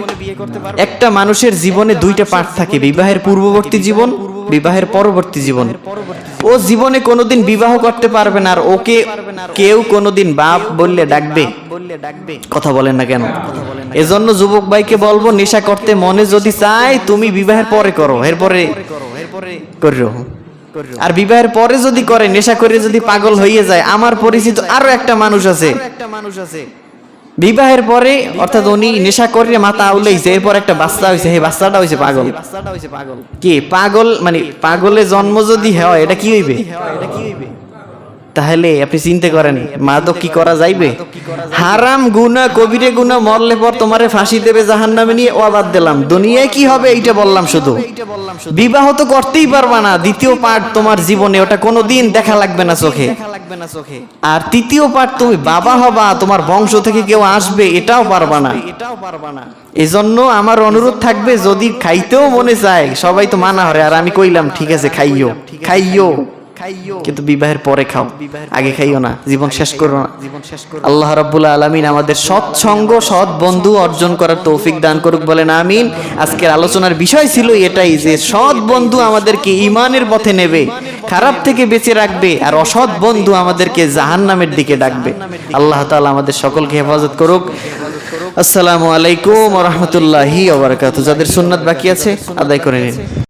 একটা মানুষের জীবনে 2টা পার্ট থাকে, বিবাহের পূর্ববর্তী জীবন, বিবাহের পরবর্তী জীবন। ও জীবনে কোনোদিন বিবাহ করতে পারবে না, আর ওকে কেউ কোনোদিন বাপ বললে ডাকবে? কথা বলেন না কেন? এজন্য যুবক ভাইকে বলবো, নেশা করতে মনে যদি চায় তুমি বিবাহের পরে করো, এরপরে করো। আর বিবাহের পরে যদি করে, নেশা করে যদি পাগল হয়ে যায়, আমার পরিচিত আরো একটা মানুষ আছে, বিবাহের পরে অর্থাৎ উনি নেশা করে মাথা আউলাইছে, এরপর একটা বাচ্চা হয়েছে, এই বাচ্চাটা হয়েছে পাগল। কি পাগল? পাগলে জন্ম যদি হয় এটা কি হইবে? তাহলে আপনি চিন্তা করেন, মাদক কি করা যাইবে? হারাম গুনাহ, কবিরে গুনাহ, মরলে পর তোমারে ফাঁসি দেবে জাহান্নামে নিয়ে, ও বাদ দিলাম, দুনিয়ায় কি হবে এইটা বললাম শুধু। বিবাহ তো করতেই পারবা না, 2য় পার্ট তোমার জীবনে, ওটা কোনোদিন দেখা লাগবে না চোখে। আর 3য় পার্ট, তুমি বাবা হবা, তোমার বংশ থেকে কেউ আসবে, এটাও পারবা না। এজন্য আমার অনুরোধ থাকবে, যদি খাইতেও মনে চায়, সবাই তো মানা হরে, আর আমি কইলাম ঠিক আছে খাইও, কিন্তু বিবাহের পরে খাও, আগে খাইও না, জীবন শেষ করো না। আল্লাহ রাব্বুল আলামিন আমাদের সৎসঙ্গ, সৎ বন্ধু অর্জন করার তৌফিক দান করুক, বলেন আমিন। আজকের আলোচনার বিষয় ছিল এটাই যে সৎ বন্ধু আমাদেরকে ঈমানের পথে নেবে, খারাপ থেকে বেঁচে রাখবে, আর অসৎ বন্ধু আমাদেরকে জাহান্নামের দিকে ডাকবে। আল্লাহ তাআলা আমাদের সকলকে হেফাজত করুক। আসসালামু আলাইকুম ওয়া রাহমাতুল্লাহি ওয়া বারাকাতুহু। যাদের সুন্নাত বাকি আছে আদায় করে নিন।